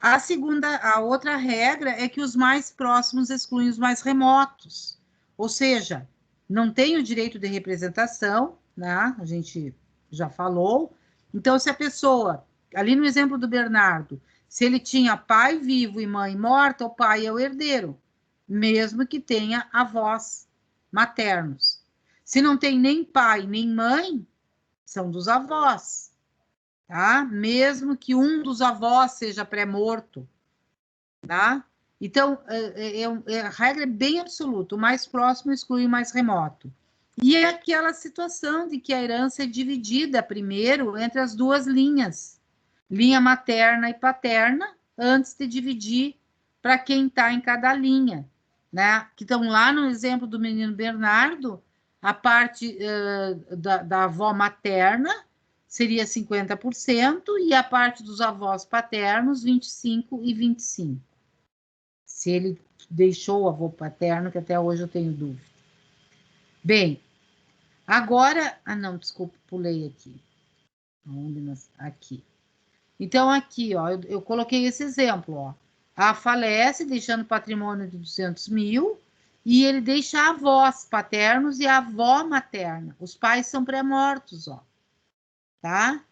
A outra regra é que os mais próximos excluem os mais remotos. Ou seja, não tem o direito de representação, né? A gente já falou. Então, se a pessoa, ali no exemplo do Bernardo, se ele tinha pai vivo e mãe morta, o pai é o herdeiro, mesmo que tenha avós maternos. Se não tem nem pai nem mãe, são dos avós, tá? Mesmo que um dos avós seja pré-morto, tá? Então, a regra é bem absoluta, o mais próximo exclui o mais remoto. E é aquela situação de que a herança é dividida primeiro entre as duas linhas, linha materna e paterna, antes de dividir para quem está em cada linha, né? Que estão lá no exemplo do menino Bernardo, a parte da avó materna seria 50% e a parte dos avós paternos, 25% e 25%. Se ele deixou o avô paterno, que até hoje eu tenho dúvida. Bem, agora... Ah, não, desculpa, pulei aqui. Aqui. Então, aqui, ó, eu coloquei esse exemplo, ó. A falece, deixando patrimônio de 200 mil, e ele deixa avós paternos e a avó materna. Os pais são pré-mortos, ó. Tá?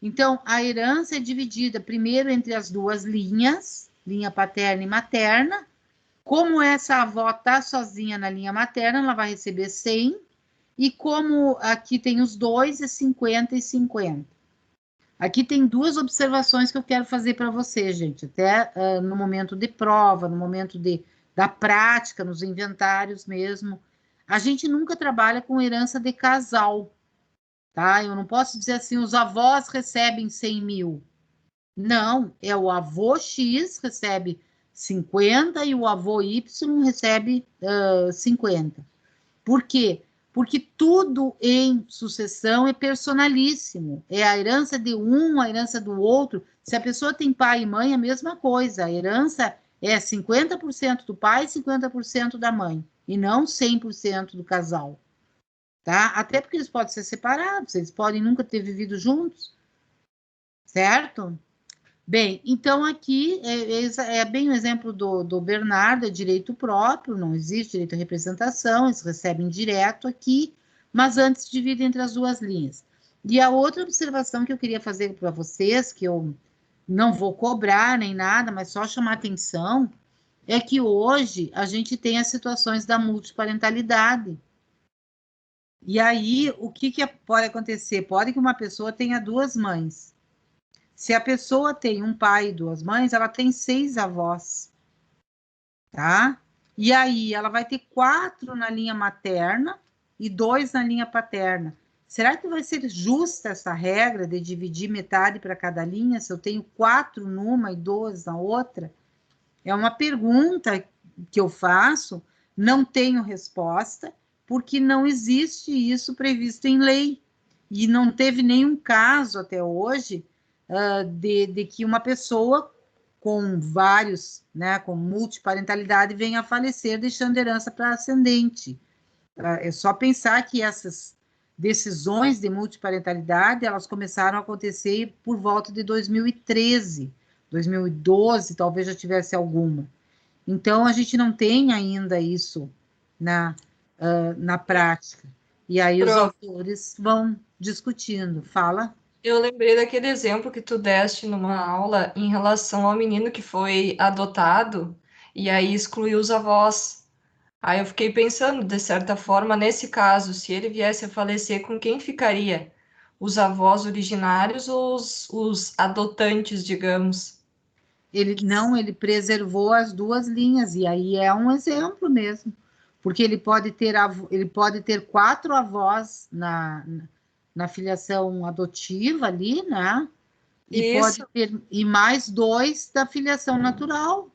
Então, a herança é dividida primeiro entre as duas linhas, linha paterna e materna, Como essa avó está sozinha na linha materna, ela vai receber 100, e como aqui tem os dois, é 50 e 50. Aqui tem duas observações que eu quero fazer para você, gente, até no momento de prova, no momento da prática, nos inventários mesmo. A gente nunca trabalha com herança de casal, tá? Eu não posso dizer assim, os avós recebem 100 mil. Não, é o avô X recebe 50 e o avô Y recebe 50. Por quê? Porque tudo em sucessão é personalíssimo. É a herança de um, a herança do outro. Se a pessoa tem pai e mãe, é a mesma coisa. A herança é 50% do pai e 50% da mãe, e não 100% do casal. Tá? Até porque eles podem ser separados, eles podem nunca ter vivido juntos, certo? Bem, então aqui é bem o exemplo do Bernardo, é direito próprio, não existe direito à representação, eles recebem direto aqui, mas antes divide entre as duas linhas. E a outra observação que eu queria fazer para vocês, que eu não vou cobrar nem nada, mas só chamar atenção, é que hoje a gente tem as situações da multiparentalidade. E aí, o que pode acontecer? Pode que uma pessoa tenha duas mães. Se a pessoa tem um pai e duas mães, ela tem 6 avós, tá? E aí, ela vai ter 4 na linha materna e 2 na linha paterna. Será que vai ser justa essa regra de dividir metade para cada linha, se eu tenho 4 numa e 2 na outra? É uma pergunta que eu faço, não tenho resposta, porque não existe isso previsto em lei. E não teve nenhum caso até hoje de que uma pessoa com vários, né, com multiparentalidade venha a falecer deixando herança para ascendente. É só pensar que essas decisões de multiparentalidade, elas começaram a acontecer por volta de 2013, 2012, talvez já tivesse alguma. Então, a gente não tem ainda isso na prática. E aí os autores vão discutindo. Fala. Eu lembrei daquele exemplo que tu deste numa aula em relação ao menino que foi adotado e aí excluiu os avós. Aí eu fiquei pensando, de certa forma, nesse caso, se ele viesse a falecer, com quem ficaria? Os avós originários ou os adotantes, digamos? Ele preservou as duas linhas, e aí é um exemplo mesmo. Porque ele pode ter 4 avós na filiação adotiva ali, né? E pode ter mais 2 da filiação natural,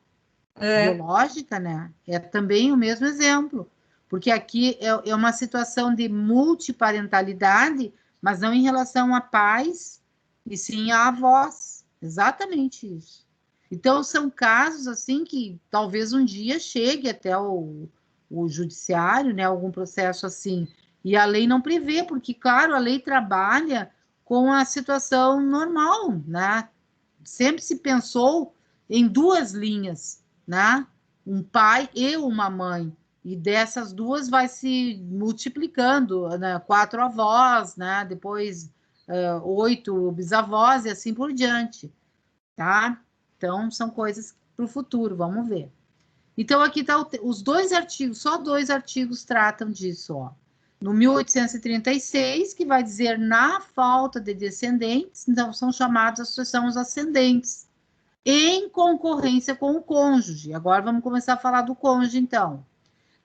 biológica, né? É também o mesmo exemplo. Porque aqui é uma situação de multiparentalidade, mas não em relação a pais, e sim a avós. Exatamente isso. Então, são casos assim que talvez um dia chegue até o judiciário, né? Algum processo assim. E a lei não prevê, porque, claro, a lei trabalha com a situação normal, né? Sempre se pensou em 2 linhas, né? Um pai e uma mãe. E dessas 2 vai se multiplicando, né? 4 avós, né? Depois 8 bisavós e assim por diante, tá? Então, são coisas para o futuro, vamos ver. Então, aqui tá os 2 artigos, só 2 artigos tratam disso, ó. No 1836, que vai dizer na falta de descendentes, então são chamados são os ascendentes, em concorrência com o cônjuge. Agora vamos começar a falar do cônjuge, então.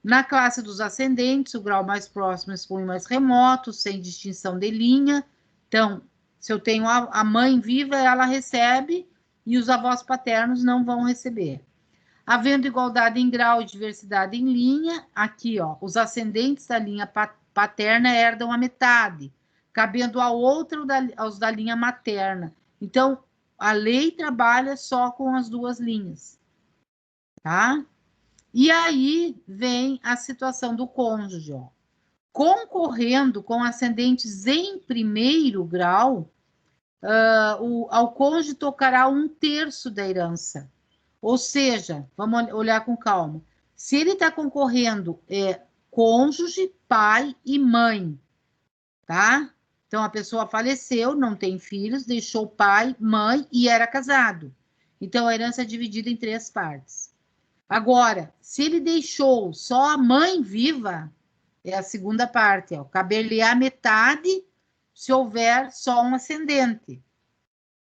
Na classe dos ascendentes, o grau mais próximo expõe mais remoto, sem distinção de linha. Então, se eu tenho a mãe viva, ela recebe, e os avós paternos não vão receber. Havendo igualdade em grau e diversidade em linha, aqui, ó, os ascendentes da linha paterna herdam a metade, cabendo a outra aos da linha materna. Então, a lei trabalha só com as 2 linhas, tá? E aí vem a situação do cônjuge, ó. Concorrendo com ascendentes em primeiro grau, ao cônjuge tocará 1/3 da herança. Ou seja, vamos olhar com calma. Se ele está concorrendo cônjuge, pai e mãe, tá? Então, a pessoa faleceu, não tem filhos, deixou pai, mãe e era casado. Então, a herança é dividida em 3 partes. Agora, se ele deixou só a mãe viva, é a segunda parte, caber-lhe a metade se houver só um ascendente,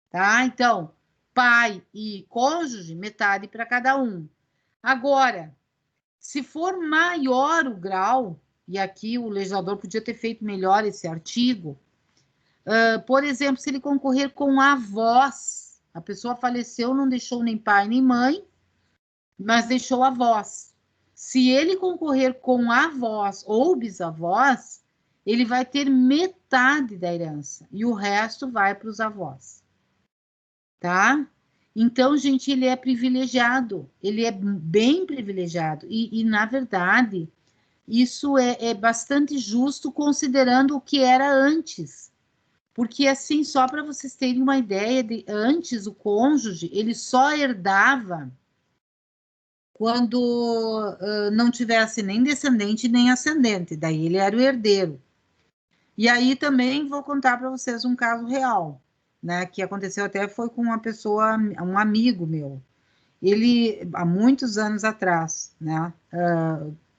tá? Então, pai e cônjuge, metade para cada um. Agora, se for maior o grau, e aqui o legislador podia ter feito melhor esse artigo, por exemplo, se ele concorrer com avós, a pessoa faleceu, não deixou nem pai nem mãe, mas deixou avós. Se ele concorrer com avós ou bisavós, ele vai ter metade da herança e o resto vai para os avós. Tá? Então, gente, ele é privilegiado, ele é bem privilegiado. E na verdade, isso é bastante justo considerando o que era antes. Porque, assim, só para vocês terem uma ideia, antes o cônjuge, ele só herdava quando não tivesse nem descendente nem ascendente, daí ele era o herdeiro. E aí também vou contar para vocês um caso real, né, que aconteceu até foi com uma pessoa, um amigo meu. Ele, há muitos anos atrás, né,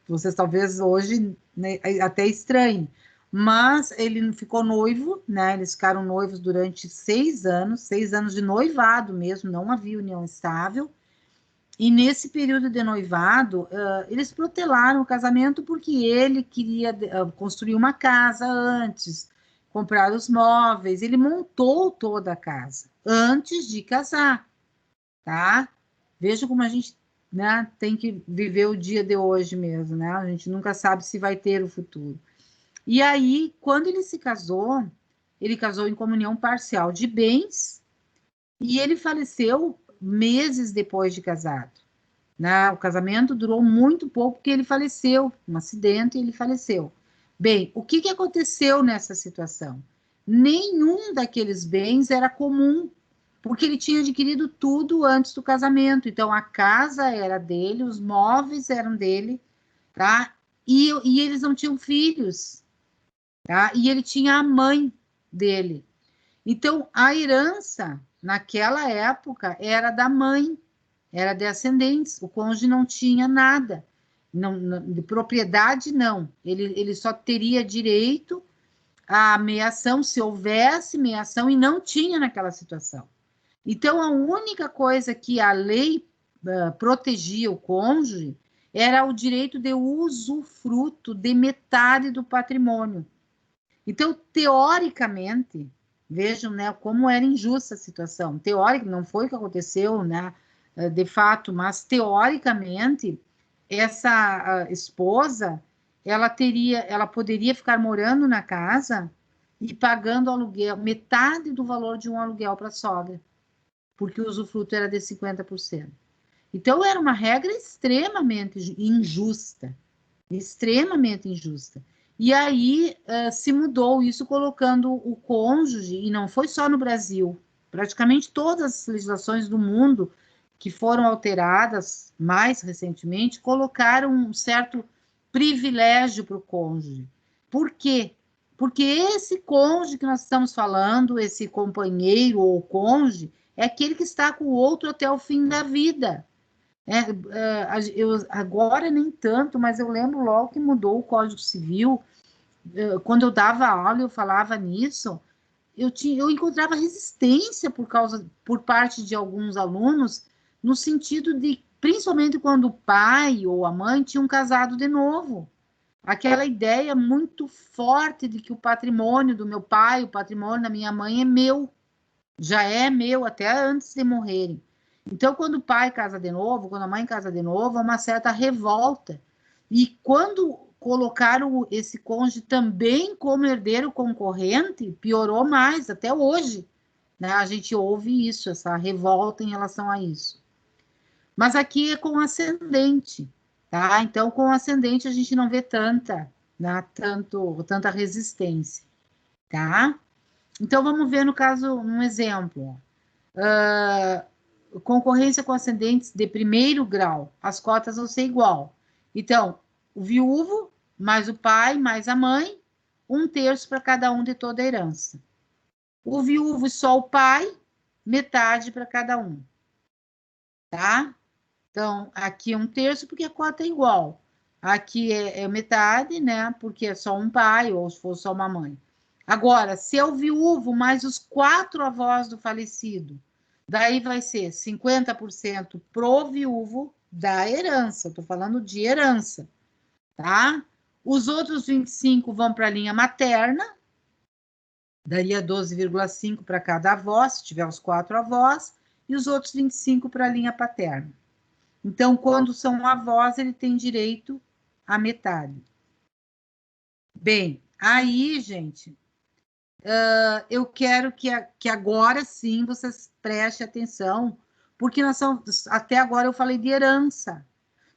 vocês talvez hoje, né, até estranhem, mas ele ficou noivo, né, eles ficaram noivos durante 6 anos de noivado mesmo, não havia união estável. E nesse período de noivado, eles protelaram o casamento porque ele queria construir uma casa antes, comprar os móveis, ele montou toda a casa antes de casar, tá? Veja como a gente, né, tem que viver o dia de hoje mesmo, né? A gente nunca sabe se vai ter o futuro. E aí, quando ele casou em comunhão parcial de bens e ele faleceu meses depois de casado. Né? O casamento durou muito pouco porque ele faleceu, um acidente, e ele faleceu. Bem, o que aconteceu nessa situação? Nenhum daqueles bens era comum, porque ele tinha adquirido tudo antes do casamento. Então, a casa era dele, os móveis eram dele, tá? E eles não tinham filhos, tá? E ele tinha a mãe dele. Então, a herança, naquela época, era da mãe, era de ascendentes, o cônjuge não tinha nada, de propriedade não, ele só teria direito à meação se houvesse meação e não tinha naquela situação. Então, a única coisa que a lei protegia o cônjuge era o direito de usufruto de metade do patrimônio. Então, teoricamente, vejam, né, como era injusta a situação. Teórico, não foi o que aconteceu, né, de fato, mas teoricamente, essa esposa, ela poderia ficar morando na casa e pagando aluguel, metade do valor de um aluguel para a sogra, porque o usufruto era de 50%. Então, era uma regra extremamente injusta, extremamente injusta. E aí se mudou isso colocando o cônjuge, e não foi só no Brasil, praticamente todas as legislações do mundo que foram alteradas mais recentemente, colocaram um certo privilégio para o cônjuge. Por quê? Porque esse cônjuge que nós estamos falando, esse companheiro ou cônjuge, é aquele que está com o outro até o fim da vida. Agora nem tanto, mas eu lembro logo que mudou o Código Civil. Quando eu dava aula, eu falava nisso, eu encontrava resistência por parte de alguns alunos, no sentido de, principalmente quando o pai ou a mãe tinham casado de novo. Aquela ideia muito forte de que o patrimônio do meu pai, o patrimônio da minha mãe é meu, já é meu até antes de morrerem. Então, quando o pai casa de novo, quando a mãe casa de novo, há uma certa revolta. E quando colocaram esse cônjuge também como herdeiro concorrente, piorou mais, até hoje. Né? A gente ouve isso, essa revolta em relação a isso. Mas aqui é com ascendente, tá? Então, com ascendente a gente não vê tanta resistência, tá? Então, vamos ver no caso, um exemplo. Concorrência com ascendentes de primeiro grau, as cotas vão ser igual. Então, o viúvo, mais o pai, mais a mãe, 1/3 para cada um de toda a herança. O viúvo e só o pai, metade para cada um. Tá? Então, aqui é 1/3, porque a cota é igual. Aqui é metade, né? Porque é só um pai, ou se for só uma mãe. Agora, se é o viúvo mais os 4 avós do falecido, daí vai ser 50% pro viúvo da herança. Estou falando de herança, tá? Os outros 25 vão para a linha materna, daria 12,5 para cada avó, se tiver os 4 avós, e os outros 25 para a linha paterna. Então, quando são avós, ele tem direito à metade. Bem, aí, gente, eu quero que agora sim vocês prestem atenção, porque até agora eu falei de herança.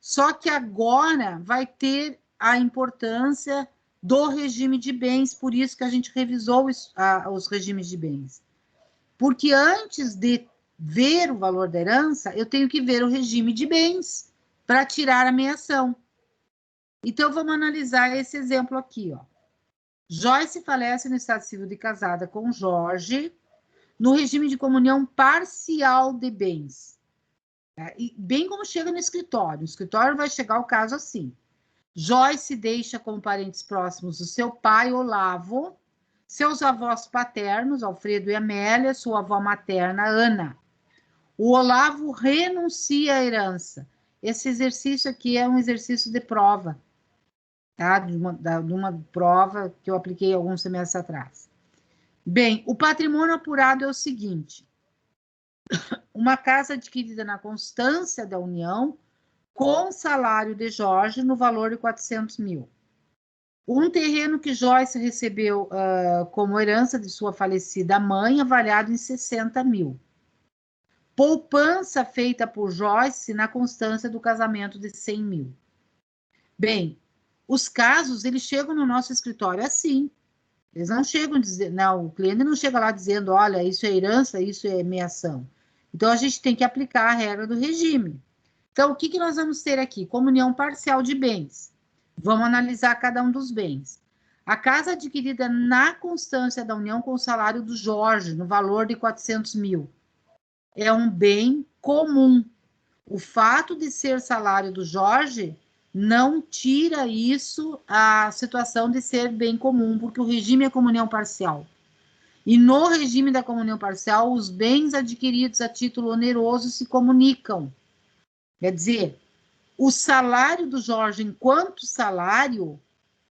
Só que agora vai ter a importância do regime de bens, por isso que a gente revisou os regimes de bens. Porque antes de ver o valor da herança, eu tenho que ver o regime de bens para tirar a meação. Então, vamos analisar esse exemplo aqui, ó. Joyce falece no estado civil de casada com Jorge, no regime de comunhão parcial de bens. E bem como chega no escritório. No escritório vai chegar o caso assim. Joyce deixa como parentes próximos o seu pai, Olavo, seus avós paternos, Alfredo e Amélia, sua avó materna, Ana. O Olavo renuncia à herança. Esse exercício aqui é um exercício de prova, tá? De uma prova que eu apliquei alguns semestres atrás. Bem, o patrimônio apurado é o seguinte: uma casa adquirida na constância da união, com salário de Jorge no valor de 400 mil. Um terreno que Joyce recebeu como herança de sua falecida mãe, avaliado em 60 mil. Poupança feita por Joyce na constância do casamento de 100 mil. Bem, os casos, eles chegam no nosso escritório assim. Eles não chegam dizendo, não, o cliente não chega lá dizendo, olha, isso é herança, isso é meação. Então, a gente tem que aplicar a regra do regime. Então, o que nós vamos ter aqui? Comunhão parcial de bens. Vamos analisar cada um dos bens. A casa adquirida na constância da união com o salário do Jorge, no valor de 400 mil. É um bem comum. O fato de ser salário do Jorge não tira isso a situação de ser bem comum, porque o regime é comunhão parcial. E no regime da comunhão parcial, os bens adquiridos a título oneroso se comunicam. Quer dizer, o salário do Jorge enquanto salário,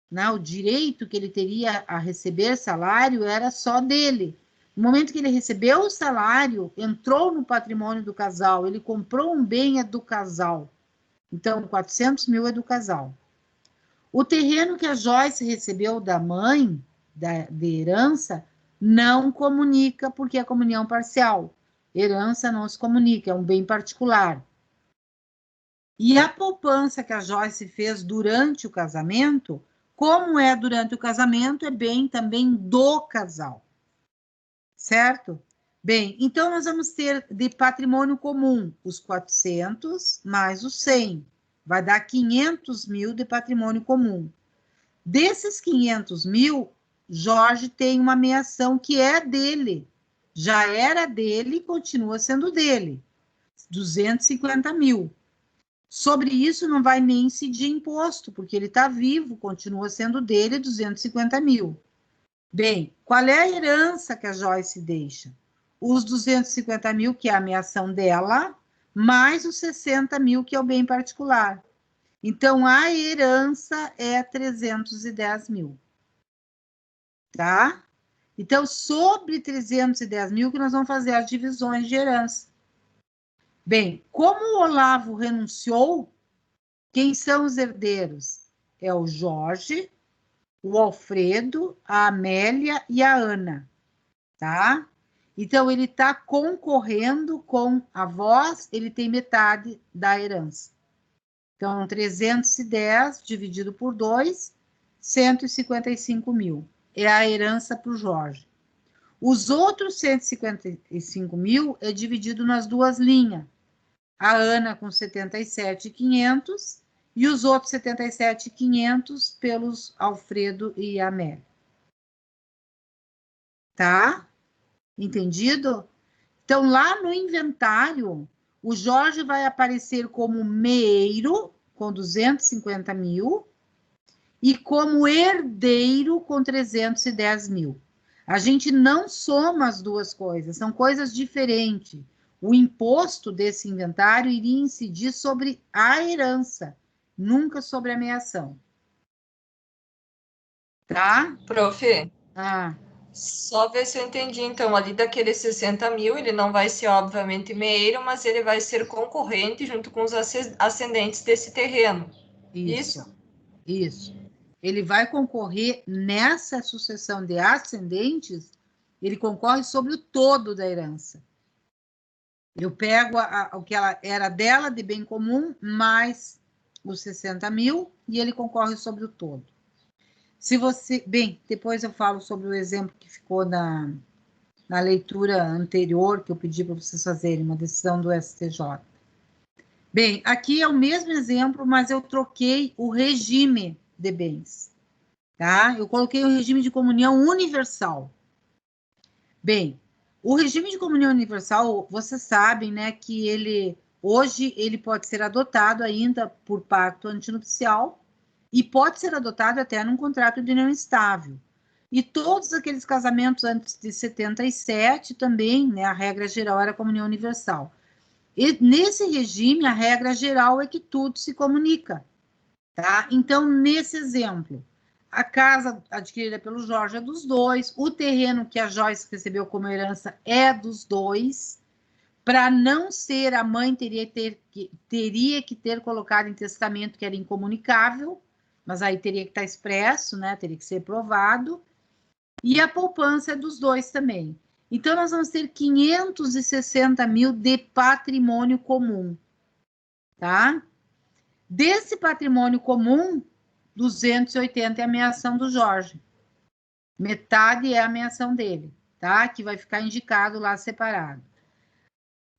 né, o direito que ele teria a receber salário era só dele. No momento que ele recebeu o salário, entrou no patrimônio do casal, ele comprou um bem é do casal. Então, 400 mil é do casal. O terreno que a Joyce recebeu da mãe, de herança, não comunica, porque é comunhão parcial. Herança não se comunica, é um bem particular. E a poupança que a Joyce fez durante o casamento, como é durante o casamento, é bem também do casal. Certo? Bem, então nós vamos ter de patrimônio comum os 400 mais os 100. Vai dar 500 mil de patrimônio comum. Desses 500 mil, Jorge tem uma meação que é dele. Já era dele e continua sendo dele. 250 mil. Sobre isso não vai nem incidir imposto, porque ele está vivo, continua sendo dele 250 mil. Bem, qual é a herança que a Joyce deixa? Os 250 mil, que é a meação dela, mais os 60 mil, que é o bem particular. Então, a herança é 310 mil. Tá? Então, sobre 310 mil, que nós vamos fazer as divisões de herança. Bem, como o Olavo renunciou, quem são os herdeiros? É o Jorge, o Alfredo, a Amélia e a Ana, tá? Então, ele está concorrendo com a voz, ele tem metade da herança. Então, 310 dividido por 2, 155 mil. É a herança para o Jorge. Os outros 155 mil é dividido nas duas linhas. A Ana com 77.500 e os outros 77.500 pelos Alfredo e Amélia. Tá? Entendido? Então, lá no inventário, o Jorge vai aparecer como meeiro, com 250 mil, e como herdeiro, com 310 mil. A gente não soma as duas coisas, são coisas diferentes. O imposto desse inventário iria incidir sobre a herança, nunca sobre a meação. Tá? Prof, Ah, só ver se eu entendi. Então, ali daqueles 60 mil, ele não vai ser, obviamente, meeiro, mas ele vai ser concorrente junto com os ascendentes desse terreno. isso. Isso. Ele vai concorrer nessa sucessão de ascendentes, ele concorre sobre o todo da herança. Eu pego o que ela era dela de bem comum, mais os 60 mil, e ele concorre sobre o todo. Se você... Bem, depois eu falo sobre o exemplo que ficou na leitura anterior, que eu pedi para vocês fazerem, uma decisão do STJ. Bem, aqui é o mesmo exemplo, mas eu troquei o regime de bens, tá? Eu coloquei o regime de comunhão universal. Bem, o regime de comunhão universal, vocês sabem, né, que hoje ele pode ser adotado ainda por pacto antinupcial e pode ser adotado até num contrato de união estável. E todos aqueles casamentos antes de 77 também, né, a regra geral era a comunhão universal. E nesse regime, a regra geral é que tudo se comunica, tá? Então, nesse exemplo, a casa adquirida pelo Jorge é dos dois, o terreno que a Joyce recebeu como herança é dos dois. Para não ser, a mãe teria que ter colocado em testamento que era incomunicável, mas aí teria que estar expresso, né? Teria que ser provado. E a poupança é dos dois também. Então, nós vamos ter 560 mil de patrimônio comum, tá? Desse patrimônio comum, 280 é a meação do Jorge. Metade é a meação dele, tá? Que vai ficar indicado lá separado.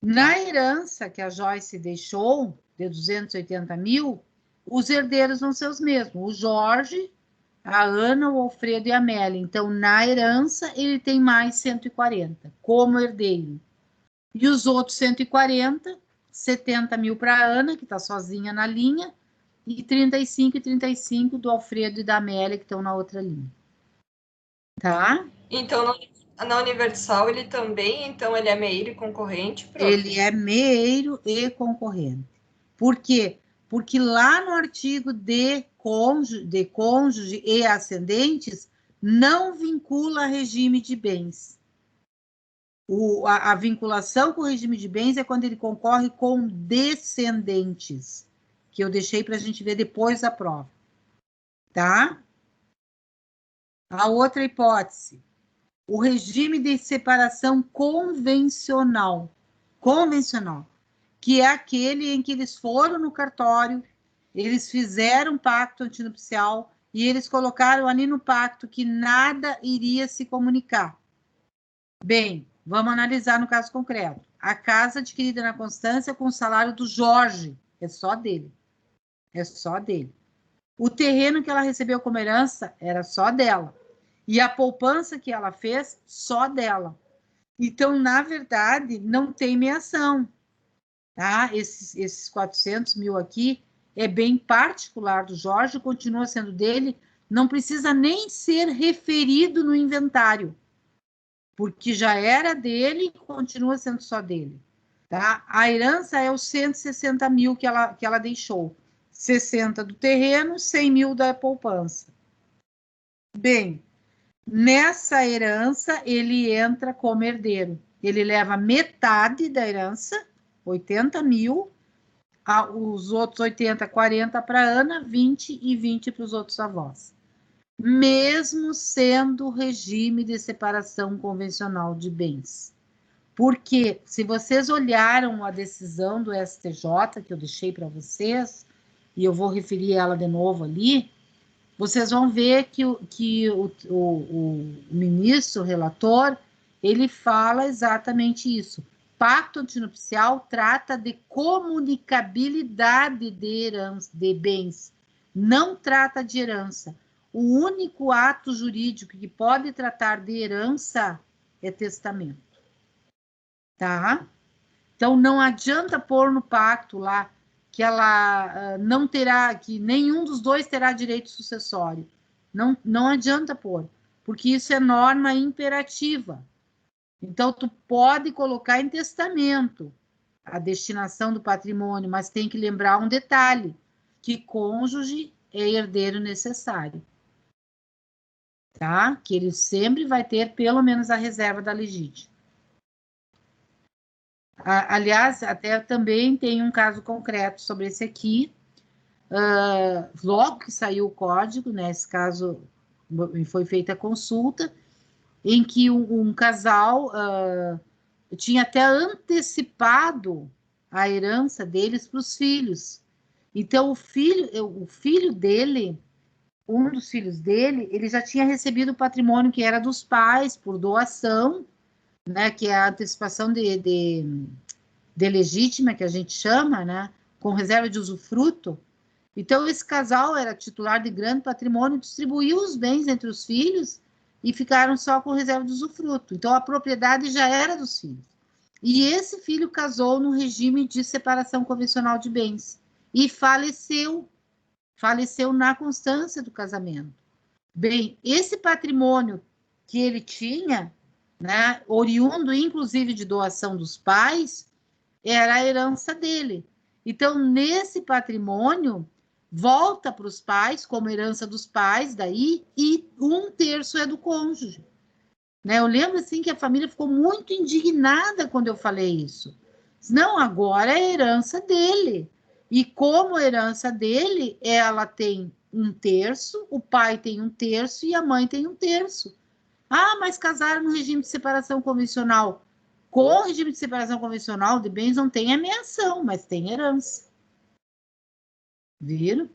Na herança que a Joyce deixou, de 280 mil, os herdeiros vão ser os mesmos. O Jorge, a Ana, o Alfredo e a Amélia. Então, na herança, ele tem mais 140, como herdeiro. E os outros 140, 70 mil para a Ana, que está sozinha na linha, e 35 do Alfredo e da Amélia, que estão na outra linha. Tá? Então, na Universal, ele também, então, ele é meeiro e concorrente, prof? Ele é meeiro e concorrente. Por quê? Porque lá no artigo de cônjuge e ascendentes, não vincula regime de bens. A vinculação com o regime de bens é quando ele concorre com descendentes, que eu deixei para a gente ver depois da prova. Tá? A outra hipótese, o regime de separação convencional, que é aquele em que eles foram no cartório, eles fizeram um pacto antinupcial e eles colocaram ali no pacto que nada iria se comunicar. Bem, vamos analisar no caso concreto. A casa adquirida na Constância com o salário do Jorge, é só dele. É só dele. O terreno que ela recebeu como herança era só dela. E a poupança que ela fez, só dela. Então, na verdade, não tem meação. Tá? Esses 400 mil aqui é bem particular do Jorge, continua sendo dele, não precisa nem ser referido no inventário, porque já era dele e continua sendo só dele. Tá? A herança é os 160 mil que ela deixou. 60 do terreno, 100 mil da poupança. Bem, nessa herança, ele entra como herdeiro. Ele leva metade da herança, 80 mil, os outros 80, 40 para a Ana, 20 e 20 para os outros avós. Mesmo sendo regime de separação convencional de bens. Porque, se vocês olharam a decisão do STJ, que eu deixei para vocês, e eu vou referir ela de novo ali, vocês vão ver que o ministro, o relator, ele fala exatamente isso. Pacto antinupcial trata de comunicabilidade de bens, não trata de herança. O único ato jurídico que pode tratar de herança é testamento. Tá? Então, não adianta pôr no pacto lá que ela não terá, que nenhum dos dois terá direito sucessório. Não adianta pôr, porque isso é norma imperativa. Então, tu pode colocar em testamento a destinação do patrimônio, mas tem que lembrar um detalhe, que cônjuge é herdeiro necessário. Tá? Que ele sempre vai ter pelo menos a reserva da legítima. Aliás, até também tem um caso concreto sobre esse aqui. Logo que saiu o código, né, esse caso foi feita a consulta, em que um casal tinha até antecipado a herança deles para os filhos. Então, o filho dele, um dos filhos dele, ele já tinha recebido o patrimônio que era dos pais por doação, né, que é a antecipação de legítima, que a gente chama, né, com reserva de usufruto. Então, esse casal era titular de grande patrimônio, distribuiu os bens entre os filhos e ficaram só com reserva de usufruto. Então, a propriedade já era dos filhos. E esse filho casou no regime de separação convencional de bens e faleceu na constância do casamento. Bem, esse patrimônio que ele tinha, né, oriundo inclusive de doação dos pais, era a herança dele. Então, nesse patrimônio, volta para os pais, como herança dos pais, daí, e 1/3 é do cônjuge. Né? Eu lembro, assim, que a família ficou muito indignada quando eu falei isso. Não, agora é herança dele. E como herança dele, ela tem 1/3, o pai tem 1/3 e a mãe tem 1/3. Ah, mas casaram no regime de separação convencional. Com o regime de separação convencional de bens não tem ameação, mas tem herança. Viram?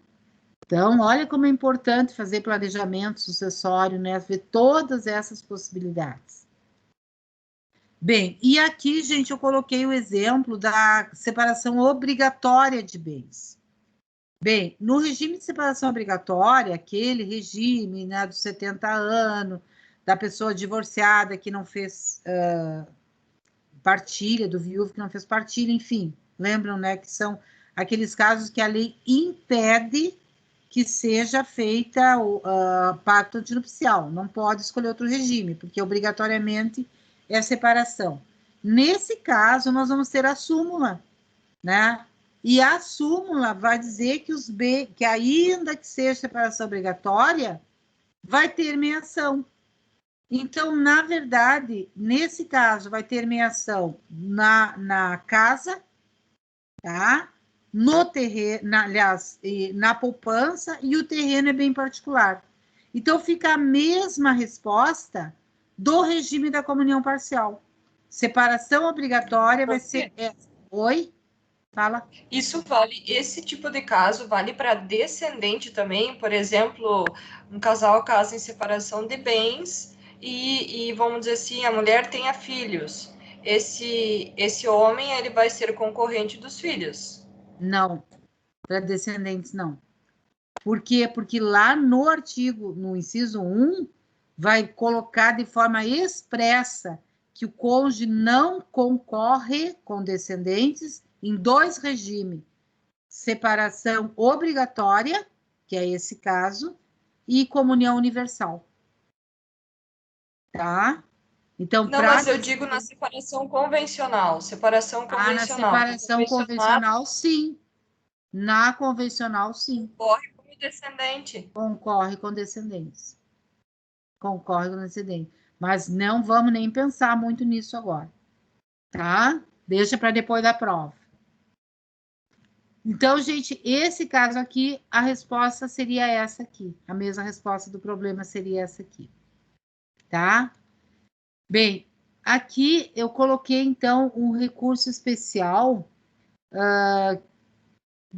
Então, olha como é importante fazer planejamento sucessório, né? Ver todas essas possibilidades. Bem, e aqui, gente, eu coloquei o exemplo da separação obrigatória de bens. Bem, no regime de separação obrigatória, aquele regime, né, dos 70 anos, da pessoa divorciada que não fez partilha, do viúvo que não fez partilha, enfim, lembram, né, que são aqueles casos que a lei impede que seja feita o pacto antinupcial, não pode escolher outro regime, porque obrigatoriamente é a separação. Nesse caso, nós vamos ter a súmula, né? E a súmula vai dizer que ainda que seja separação obrigatória, vai ter meação. Então, na verdade, nesse caso, vai ter meação na casa, tá? No terreno, aliás, na poupança, e o terreno é bem particular. Então, fica a mesma resposta do regime da comunhão parcial. Separação obrigatória vai ser... Oi? Fala. Isso vale, esse tipo de caso vale para descendente também, por exemplo, um casal casa em separação de bens e vamos dizer assim, a mulher tenha filhos. Esse homem, ele vai ser concorrente dos filhos? Não, para descendentes não. Por quê? Porque lá no artigo, no inciso 1, vai colocar de forma expressa que o cônjuge não concorre com descendentes em 2 regimes: separação obrigatória, que é esse caso, e comunhão universal. Tá? Então, não, mas eu digo na separação convencional. Separação convencional. Na separação convencional, sim. Na convencional, sim. Concorre como descendente. Concorre com descendentes. Concorre com descendentes. Mas não vamos nem pensar muito nisso agora. Tá? Deixa para depois da prova. Então, gente, esse caso aqui, a resposta seria essa aqui. A mesma resposta do problema seria essa aqui. Tá? Bem, aqui eu coloquei, então, um recurso especial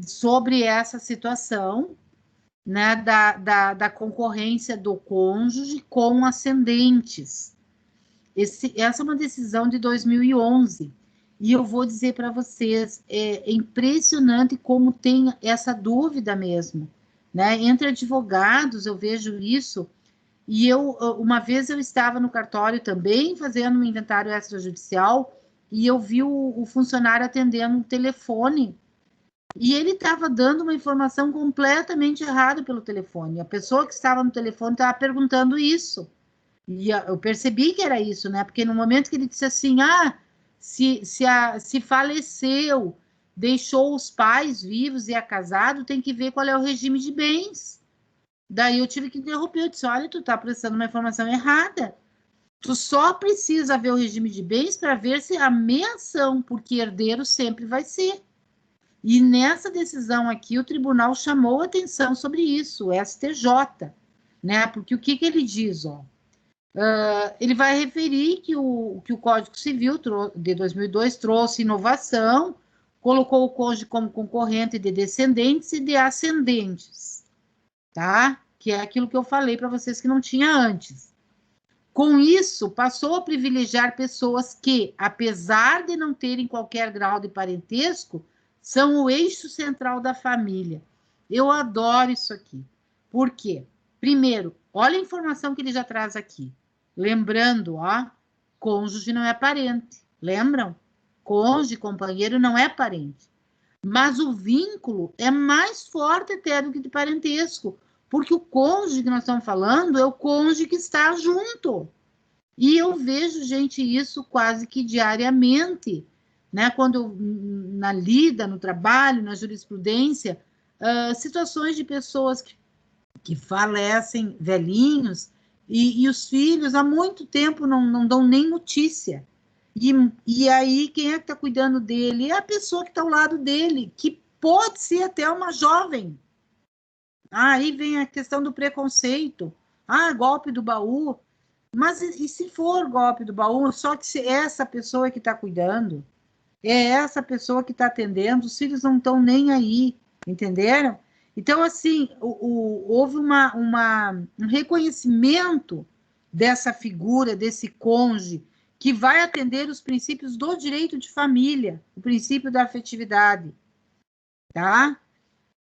sobre essa situação, né, da concorrência do cônjuge com ascendentes. Essa é uma decisão de 2011. E eu vou dizer para vocês, é impressionante como tem essa dúvida mesmo, né? Entre advogados, eu vejo isso. E uma vez eu estava no cartório também, fazendo um inventário extrajudicial, e eu vi o funcionário atendendo o telefone, e ele estava dando uma informação completamente errada pelo telefone. A pessoa que estava no telefone estava perguntando isso. E eu percebi que era isso, né? Porque no momento que ele disse assim, se faleceu, deixou os pais vivos e é casado, tem que ver qual é o regime de bens. Daí eu tive que interromper, eu disse, olha, tu tá prestando uma informação errada. Tu só precisa ver o regime de bens para ver se a meação, porque herdeiro sempre vai ser. E nessa decisão aqui, o tribunal chamou atenção sobre isso, o STJ, né? Porque o que ele diz, ó? Ele vai referir que o Código Civil de 2002 trouxe inovação, colocou o cônjuge como concorrente de descendentes e de ascendentes, tá? Que é aquilo que eu falei para vocês que não tinha antes. Com isso, passou a privilegiar pessoas que, apesar de não terem qualquer grau de parentesco, são o eixo central da família. Eu adoro isso aqui. Por quê? Primeiro, olha a informação que ele já traz aqui. Lembrando, ó, cônjuge não é parente. Lembram? Cônjuge, companheiro, não é parente. Mas o vínculo é mais forte até do que de parentesco, porque o cônjuge que nós estamos falando é o cônjuge que está junto. E eu vejo, gente, isso quase que diariamente, né? Quando eu, na lida, no trabalho, na jurisprudência, situações de pessoas que falecem velhinhos e os filhos há muito tempo não dão nem notícia. E aí, quem é que está cuidando dele? É a pessoa que está ao lado dele, que pode ser até uma jovem. Aí vem a questão do preconceito. Golpe do baú. Mas e se for golpe do baú, só que se essa pessoa que está cuidando, é essa pessoa que está atendendo, os filhos não estão nem aí, entenderam? Então, assim, houve um reconhecimento dessa figura, desse cônjuge, que vai atender os princípios do direito de família, o princípio da afetividade, tá?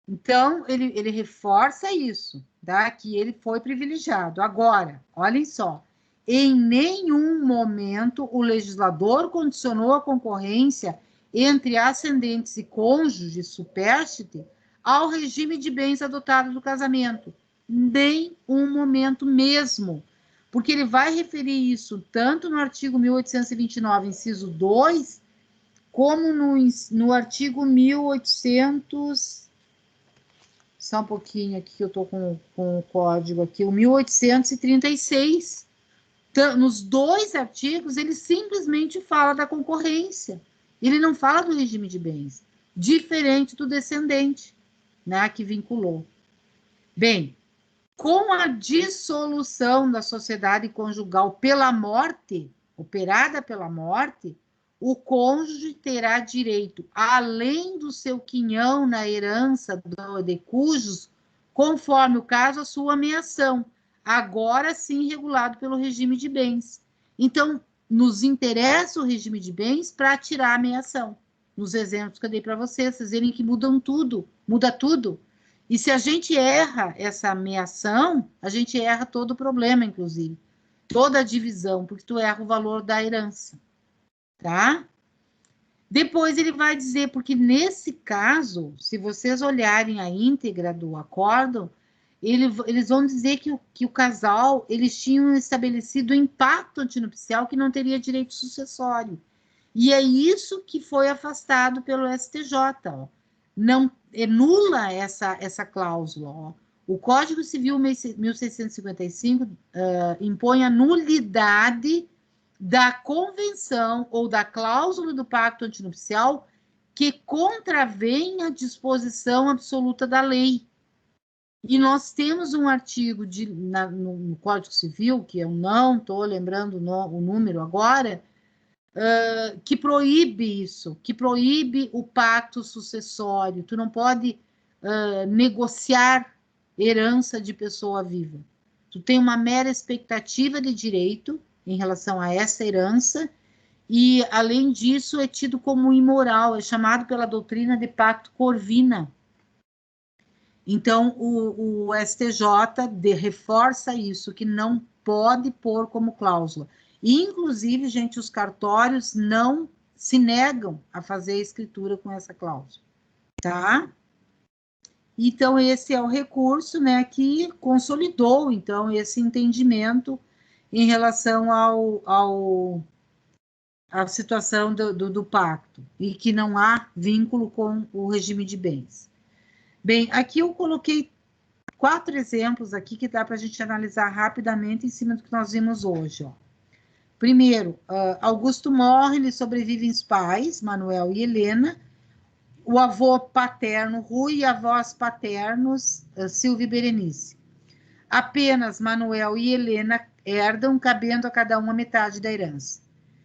Então, ele reforça isso, tá? Que ele foi privilegiado. Agora, olhem só, em nenhum momento o legislador condicionou a concorrência entre ascendentes e cônjuges supérstite ao regime de bens adotado do casamento. Nem um momento mesmo. Porque ele vai referir isso tanto no artigo 1829, inciso 2, como no artigo 1800... Só um pouquinho aqui que eu estou com o código aqui, o 1836. Nos dois artigos, ele simplesmente fala da concorrência. Ele não fala do regime de bens, diferente do descendente, né, que vinculou. Bem, com a dissolução da sociedade conjugal pela morte, operada pela morte, o cônjuge terá direito, além do seu quinhão na herança de cujos, conforme o caso, a sua meação, agora sim regulado pelo regime de bens. Então, nos interessa o regime de bens para tirar a meação. Nos exemplos que eu dei para vocês verem que muda tudo. E se a gente erra essa meação, a gente erra todo o problema, inclusive. Toda a divisão, porque tu erra o valor da herança. Tá? Depois ele vai dizer, porque nesse caso, se vocês olharem a íntegra do acórdão, eles vão dizer que o casal, eles tinham estabelecido um impacto antinupcial que não teria direito sucessório. E é isso que foi afastado pelo STJ, ó. Não anula essa cláusula, ó. O Código Civil 1655 impõe a nulidade da convenção ou da cláusula do pacto antinupcial que contravém a disposição absoluta da lei. E nós temos um artigo no Código Civil, que eu não estou lembrando o número agora, que proíbe isso, que proíbe o pacto sucessório. Tu não pode negociar herança de pessoa viva. Tu tem uma mera expectativa de direito em relação a essa herança, e, além disso, é tido como imoral, é chamado pela doutrina de pacto Corvina. Então, o STJ reforça isso, que não pode pôr como cláusula. E, inclusive, gente, os cartórios não se negam a fazer a escritura com essa cláusula, tá? Então, esse é o recurso, né, que consolidou, então, esse entendimento em relação à situação do pacto, e que não há vínculo com o regime de bens. Bem, aqui eu coloquei 4 exemplos aqui que dá para a gente analisar rapidamente em cima do que nós vimos hoje, ó. Primeiro, Augusto morre, lhe sobrevivem os pais, Manuel e Helena, o avô paterno, Rui, e avós paternos, Silvia e Berenice. Apenas Manuel e Helena herdam, cabendo a cada uma metade da herança.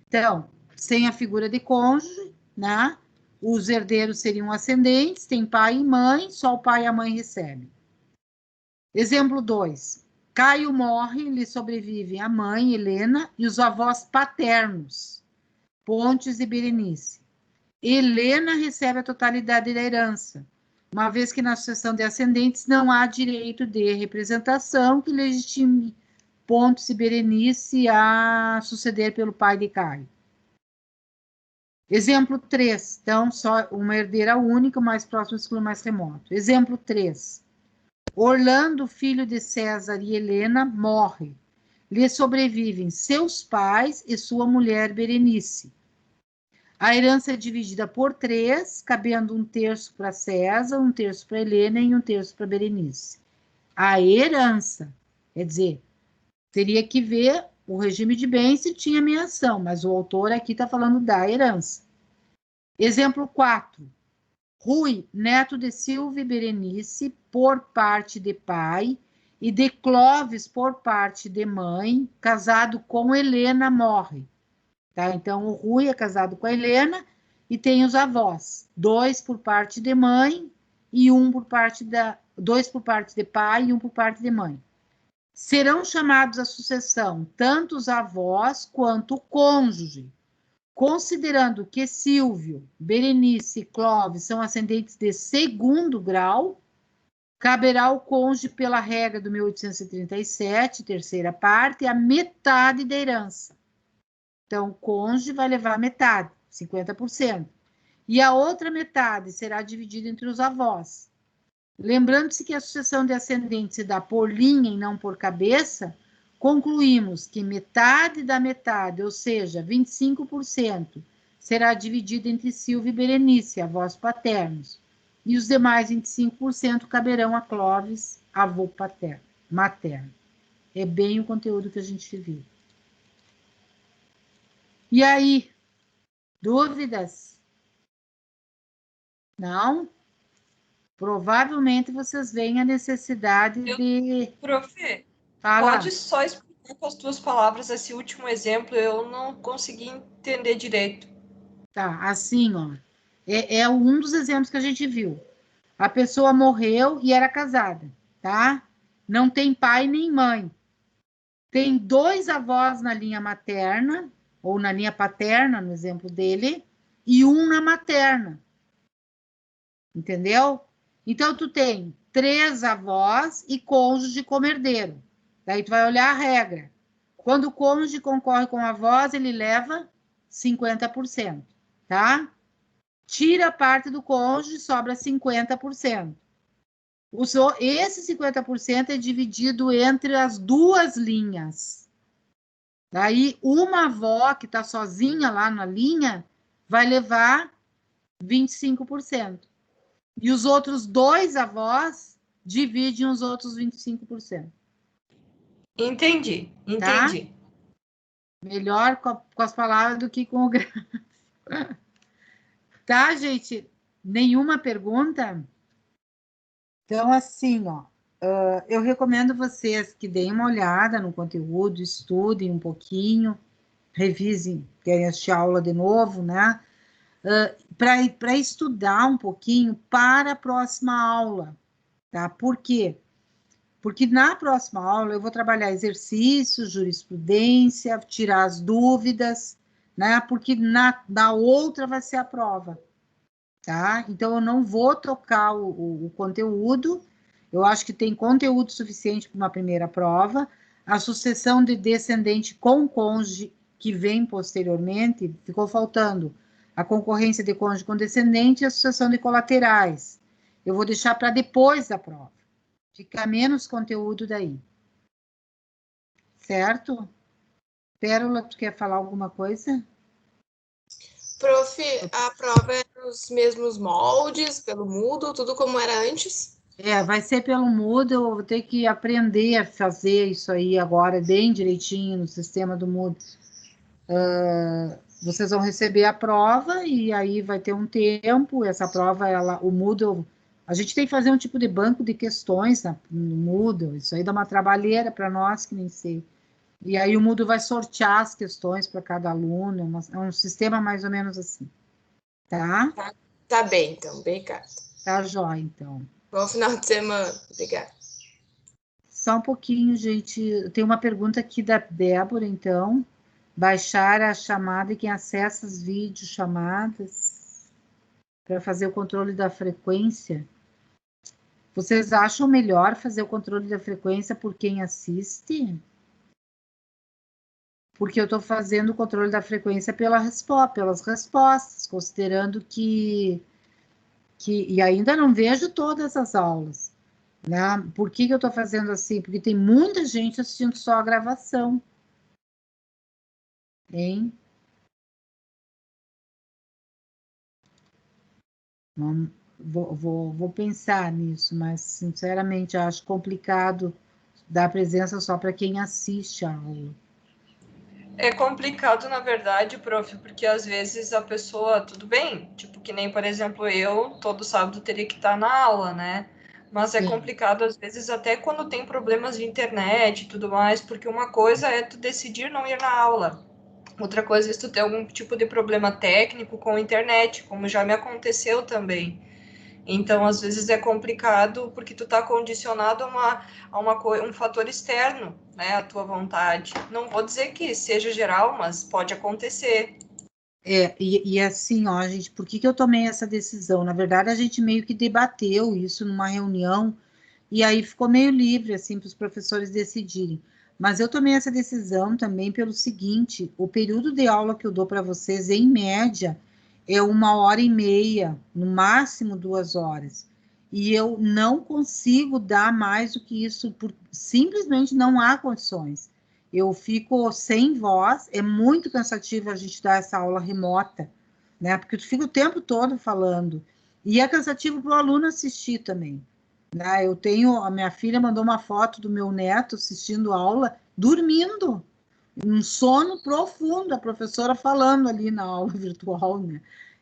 Então, sem a figura de cônjuge, né? Os herdeiros seriam ascendentes, tem pai e mãe, só o pai e a mãe recebem. Exemplo 2. Caio morre, lhe sobrevivem a mãe, Helena, e os avós paternos, Pontes e Berenice. Helena recebe a totalidade da herança, uma vez que na sucessão de ascendentes não há direito de representação que legitime Pontes e Berenice a suceder pelo pai de Caio. Exemplo 3. Então, só uma herdeira única, o mais próximo exclui o mais remoto. Exemplo 3. Orlando, filho de César e Helena, morre. Lhe sobrevivem seus pais e sua mulher Berenice. A herança é dividida por 3, cabendo 1/3 para César, 1/3 para Helena e 1/3 para Berenice. A herança, quer dizer, teria que ver o regime de bens se tinha menção, mas o autor aqui está falando da herança. Exemplo 4. Rui, neto de Silvia e Berenice, por parte de pai, e de Clóvis, por parte de mãe, casado com Helena, morre. Tá? Então, o Rui é casado com a Helena e tem os avós, 2 por parte de mãe e 2 por parte de pai e 1 por parte de mãe. Serão chamados à sucessão tanto os avós quanto o cônjuge, considerando que Silvio, Berenice e Clóvis são ascendentes de 2º grau, caberá ao cônjuge, pela regra do 1837, terceira parte, a metade da herança. Então, o cônjuge vai levar a metade, 50%. E a outra metade será dividida entre os avós. Lembrando-se que a sucessão de ascendentes se dá por linha e não por cabeça, concluímos que metade da metade, ou seja, 25%, será dividida entre Silvia e Berenice, avós paternos, e os demais 25% caberão a Clóvis, avô paterno, materno. É bem o conteúdo que a gente viu. E aí, dúvidas? Não? Provavelmente vocês veem a necessidade de... Prof, Fala. pode só explicar com as tuas palavras esse último exemplo? Eu não consegui entender direito. Tá, assim, ó. É um dos exemplos que a gente viu. A pessoa morreu e era casada, tá? Não tem pai nem mãe. Tem 2 avós na linha materna, ou na linha paterna, no exemplo dele, e 1 na materna. Entendeu? Então, tu tem 3 avós e cônjuge como herdeiro. Daí tu vai olhar a regra. Quando o cônjuge concorre com a avós, ele leva 50%, tá? Tira a parte do cônjuge, sobra 50%. Esse 50% é dividido entre as 2 linhas. Daí, uma avó que está sozinha lá na linha vai levar 25%. E os outros 2 avós dividem os outros 25%. Entendi. Tá? Melhor com as palavras do que com o gráfico. Tá, gente? Nenhuma pergunta? Então, assim, ó, eu recomendo vocês que deem uma olhada no conteúdo, estudem um pouquinho, revisem, querem assistir a aula de novo, né? Para estudar um pouquinho para a próxima aula, tá? Por quê? Porque na próxima aula eu vou trabalhar exercícios, jurisprudência, tirar as dúvidas, né? Porque na outra vai ser a prova, tá? Então eu não vou tocar o conteúdo, eu acho que tem conteúdo suficiente para uma primeira prova. A sucessão de descendente com cônjuge que vem posteriormente, ficou faltando a concorrência de cônjuge com descendente e a sucessão de colaterais. Eu vou deixar para depois da prova. Fica menos conteúdo daí. Certo? Pérola, tu quer falar alguma coisa? Prof, a prova é nos mesmos moldes, pelo Moodle, tudo como era antes? Vai ser pelo Moodle, eu vou ter que aprender a fazer isso aí agora bem direitinho no sistema do Moodle. Vocês vão receber a prova e aí vai ter um tempo, essa prova, o Moodle, a gente tem que fazer um tipo de banco de questões no Moodle, isso aí dá uma trabalheira para nós que nem sei. E aí o Moodle vai sortear as questões para cada aluno, é um sistema mais ou menos assim. Tá? Tá bem, então. Obrigada. Tá jóia, então. Bom final de semana. Obrigada. Só um pouquinho, gente. Tem uma pergunta aqui da Débora, então. Baixar a chamada e quem acessa as videochamadas para fazer o controle da frequência. Vocês acham melhor fazer o controle da frequência por quem assiste? Porque eu estou fazendo o controle da frequência pelas respostas, considerando que e ainda não vejo todas as aulas, né? Por que eu estou fazendo assim? Porque tem muita gente assistindo só a gravação, hein? Vou pensar nisso, mas sinceramente acho complicado dar presença só para quem assiste a aula. É complicado, na verdade, prof, porque às vezes a pessoa, tudo bem, tipo, que nem, por exemplo, eu, todo sábado teria que estar na aula, né? Mas é complicado, às vezes, até quando tem problemas de internet e tudo mais, porque uma coisa é tu decidir não ir na aula, outra coisa é tu ter algum tipo de problema técnico com a internet, como já me aconteceu também. Então, às vezes é complicado porque tu está condicionado um fator externo, né, à tua vontade. Não vou dizer que seja geral, mas pode acontecer. E assim, ó, gente, por que eu tomei essa decisão? Na verdade, a gente meio que debateu isso numa reunião e aí ficou meio livre, assim, para os professores decidirem. Mas eu tomei essa decisão também pelo seguinte: o período de aula que eu dou para vocês, em média, é 1h30, no máximo 2 horas. E eu não consigo dar mais do que isso, simplesmente não há condições. Eu fico sem voz, é muito cansativo a gente dar essa aula remota, né? Porque tu fica o tempo todo falando. E é cansativo para o aluno assistir também. Eu tenho, a minha filha mandou uma foto do meu neto assistindo aula, dormindo, um sono profundo, a professora falando ali na aula virtual, né?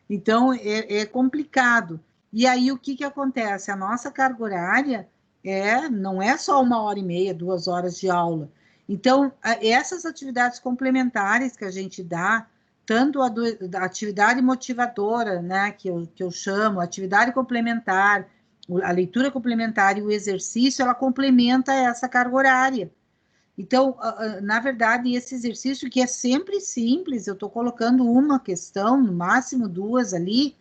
Então, é complicado. E aí, o que acontece? A nossa carga horária não é só 1h30, 2 horas de aula. Então, essas atividades complementares que a gente dá, tanto da atividade motivadora, né, que eu chamo, atividade complementar, a leitura complementar e o exercício, ela complementa essa carga horária. Então, na verdade, esse exercício que é sempre simples, eu estou colocando uma questão, no máximo 2 ali,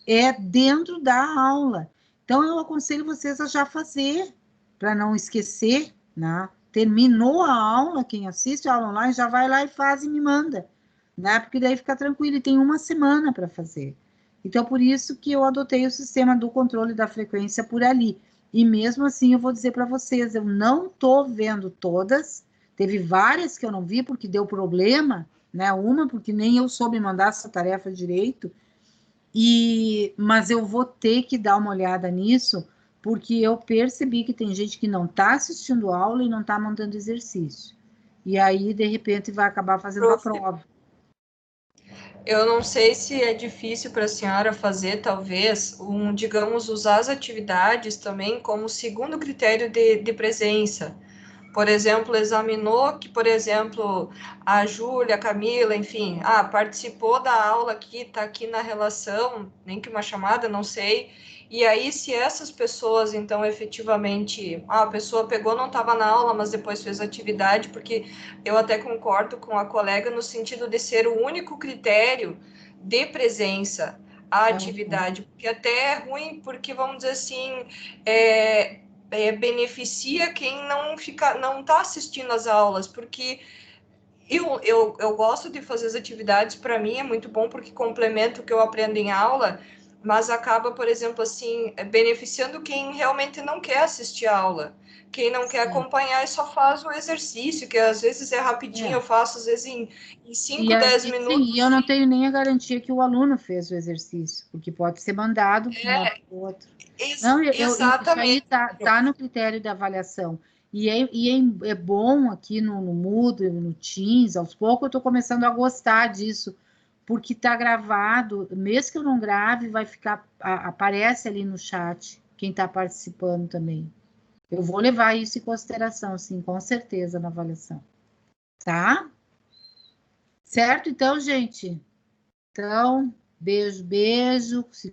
é dentro da aula. Então, eu aconselho vocês a já fazer, para não esquecer, né? Terminou a aula, quem assiste a aula online já vai lá e faz e me manda, né? Porque daí fica tranquilo, e tem uma semana para fazer. Então, por isso que eu adotei o sistema do controle da frequência por ali. E mesmo assim, eu vou dizer para vocês, eu não estou vendo todas, teve várias que eu não vi porque deu problema, né? Uma porque nem eu soube mandar essa tarefa direito, mas eu vou ter que dar uma olhada nisso, porque eu percebi que tem gente que não está assistindo aula e não está mandando exercício. E aí, de repente, vai acabar fazendo a prova. Eu não sei se é difícil para a senhora fazer, talvez, digamos, usar as atividades também como segundo critério de presença. Por exemplo, examinou que, por exemplo, a Júlia, a Camila, enfim, participou da aula aqui, está aqui na relação, nem que uma chamada, não sei. E aí, se essas pessoas, então, efetivamente, a pessoa pegou, não estava na aula, mas depois fez atividade, porque eu até concordo com a colega no sentido de ser o único critério de presença à atividade, porque até é ruim, porque, vamos dizer assim, beneficia quem não está assistindo às aulas, porque Eu gosto de fazer as atividades, para mim é muito bom, porque complementa o que eu aprendo em aula, mas acaba, por exemplo, assim, beneficiando quem realmente não quer assistir a aula. Quem não quer acompanhar e só faz o exercício, que às vezes é rapidinho, eu faço às vezes em 5, 10 minutos. Sim, e eu não tenho nem a garantia que o aluno fez o exercício, porque pode ser mandado para o outro. Não, Exatamente. isso aí tá no critério da avaliação. É bom aqui no Moodle, no Teams, aos poucos eu estou começando a gostar disso, porque está gravado, mesmo que eu não grave, vai ficar, aparece ali no chat quem está participando também. Eu vou levar isso em consideração, sim, com certeza, na avaliação. Tá? Certo? Então, gente. Então, beijo, beijo. Se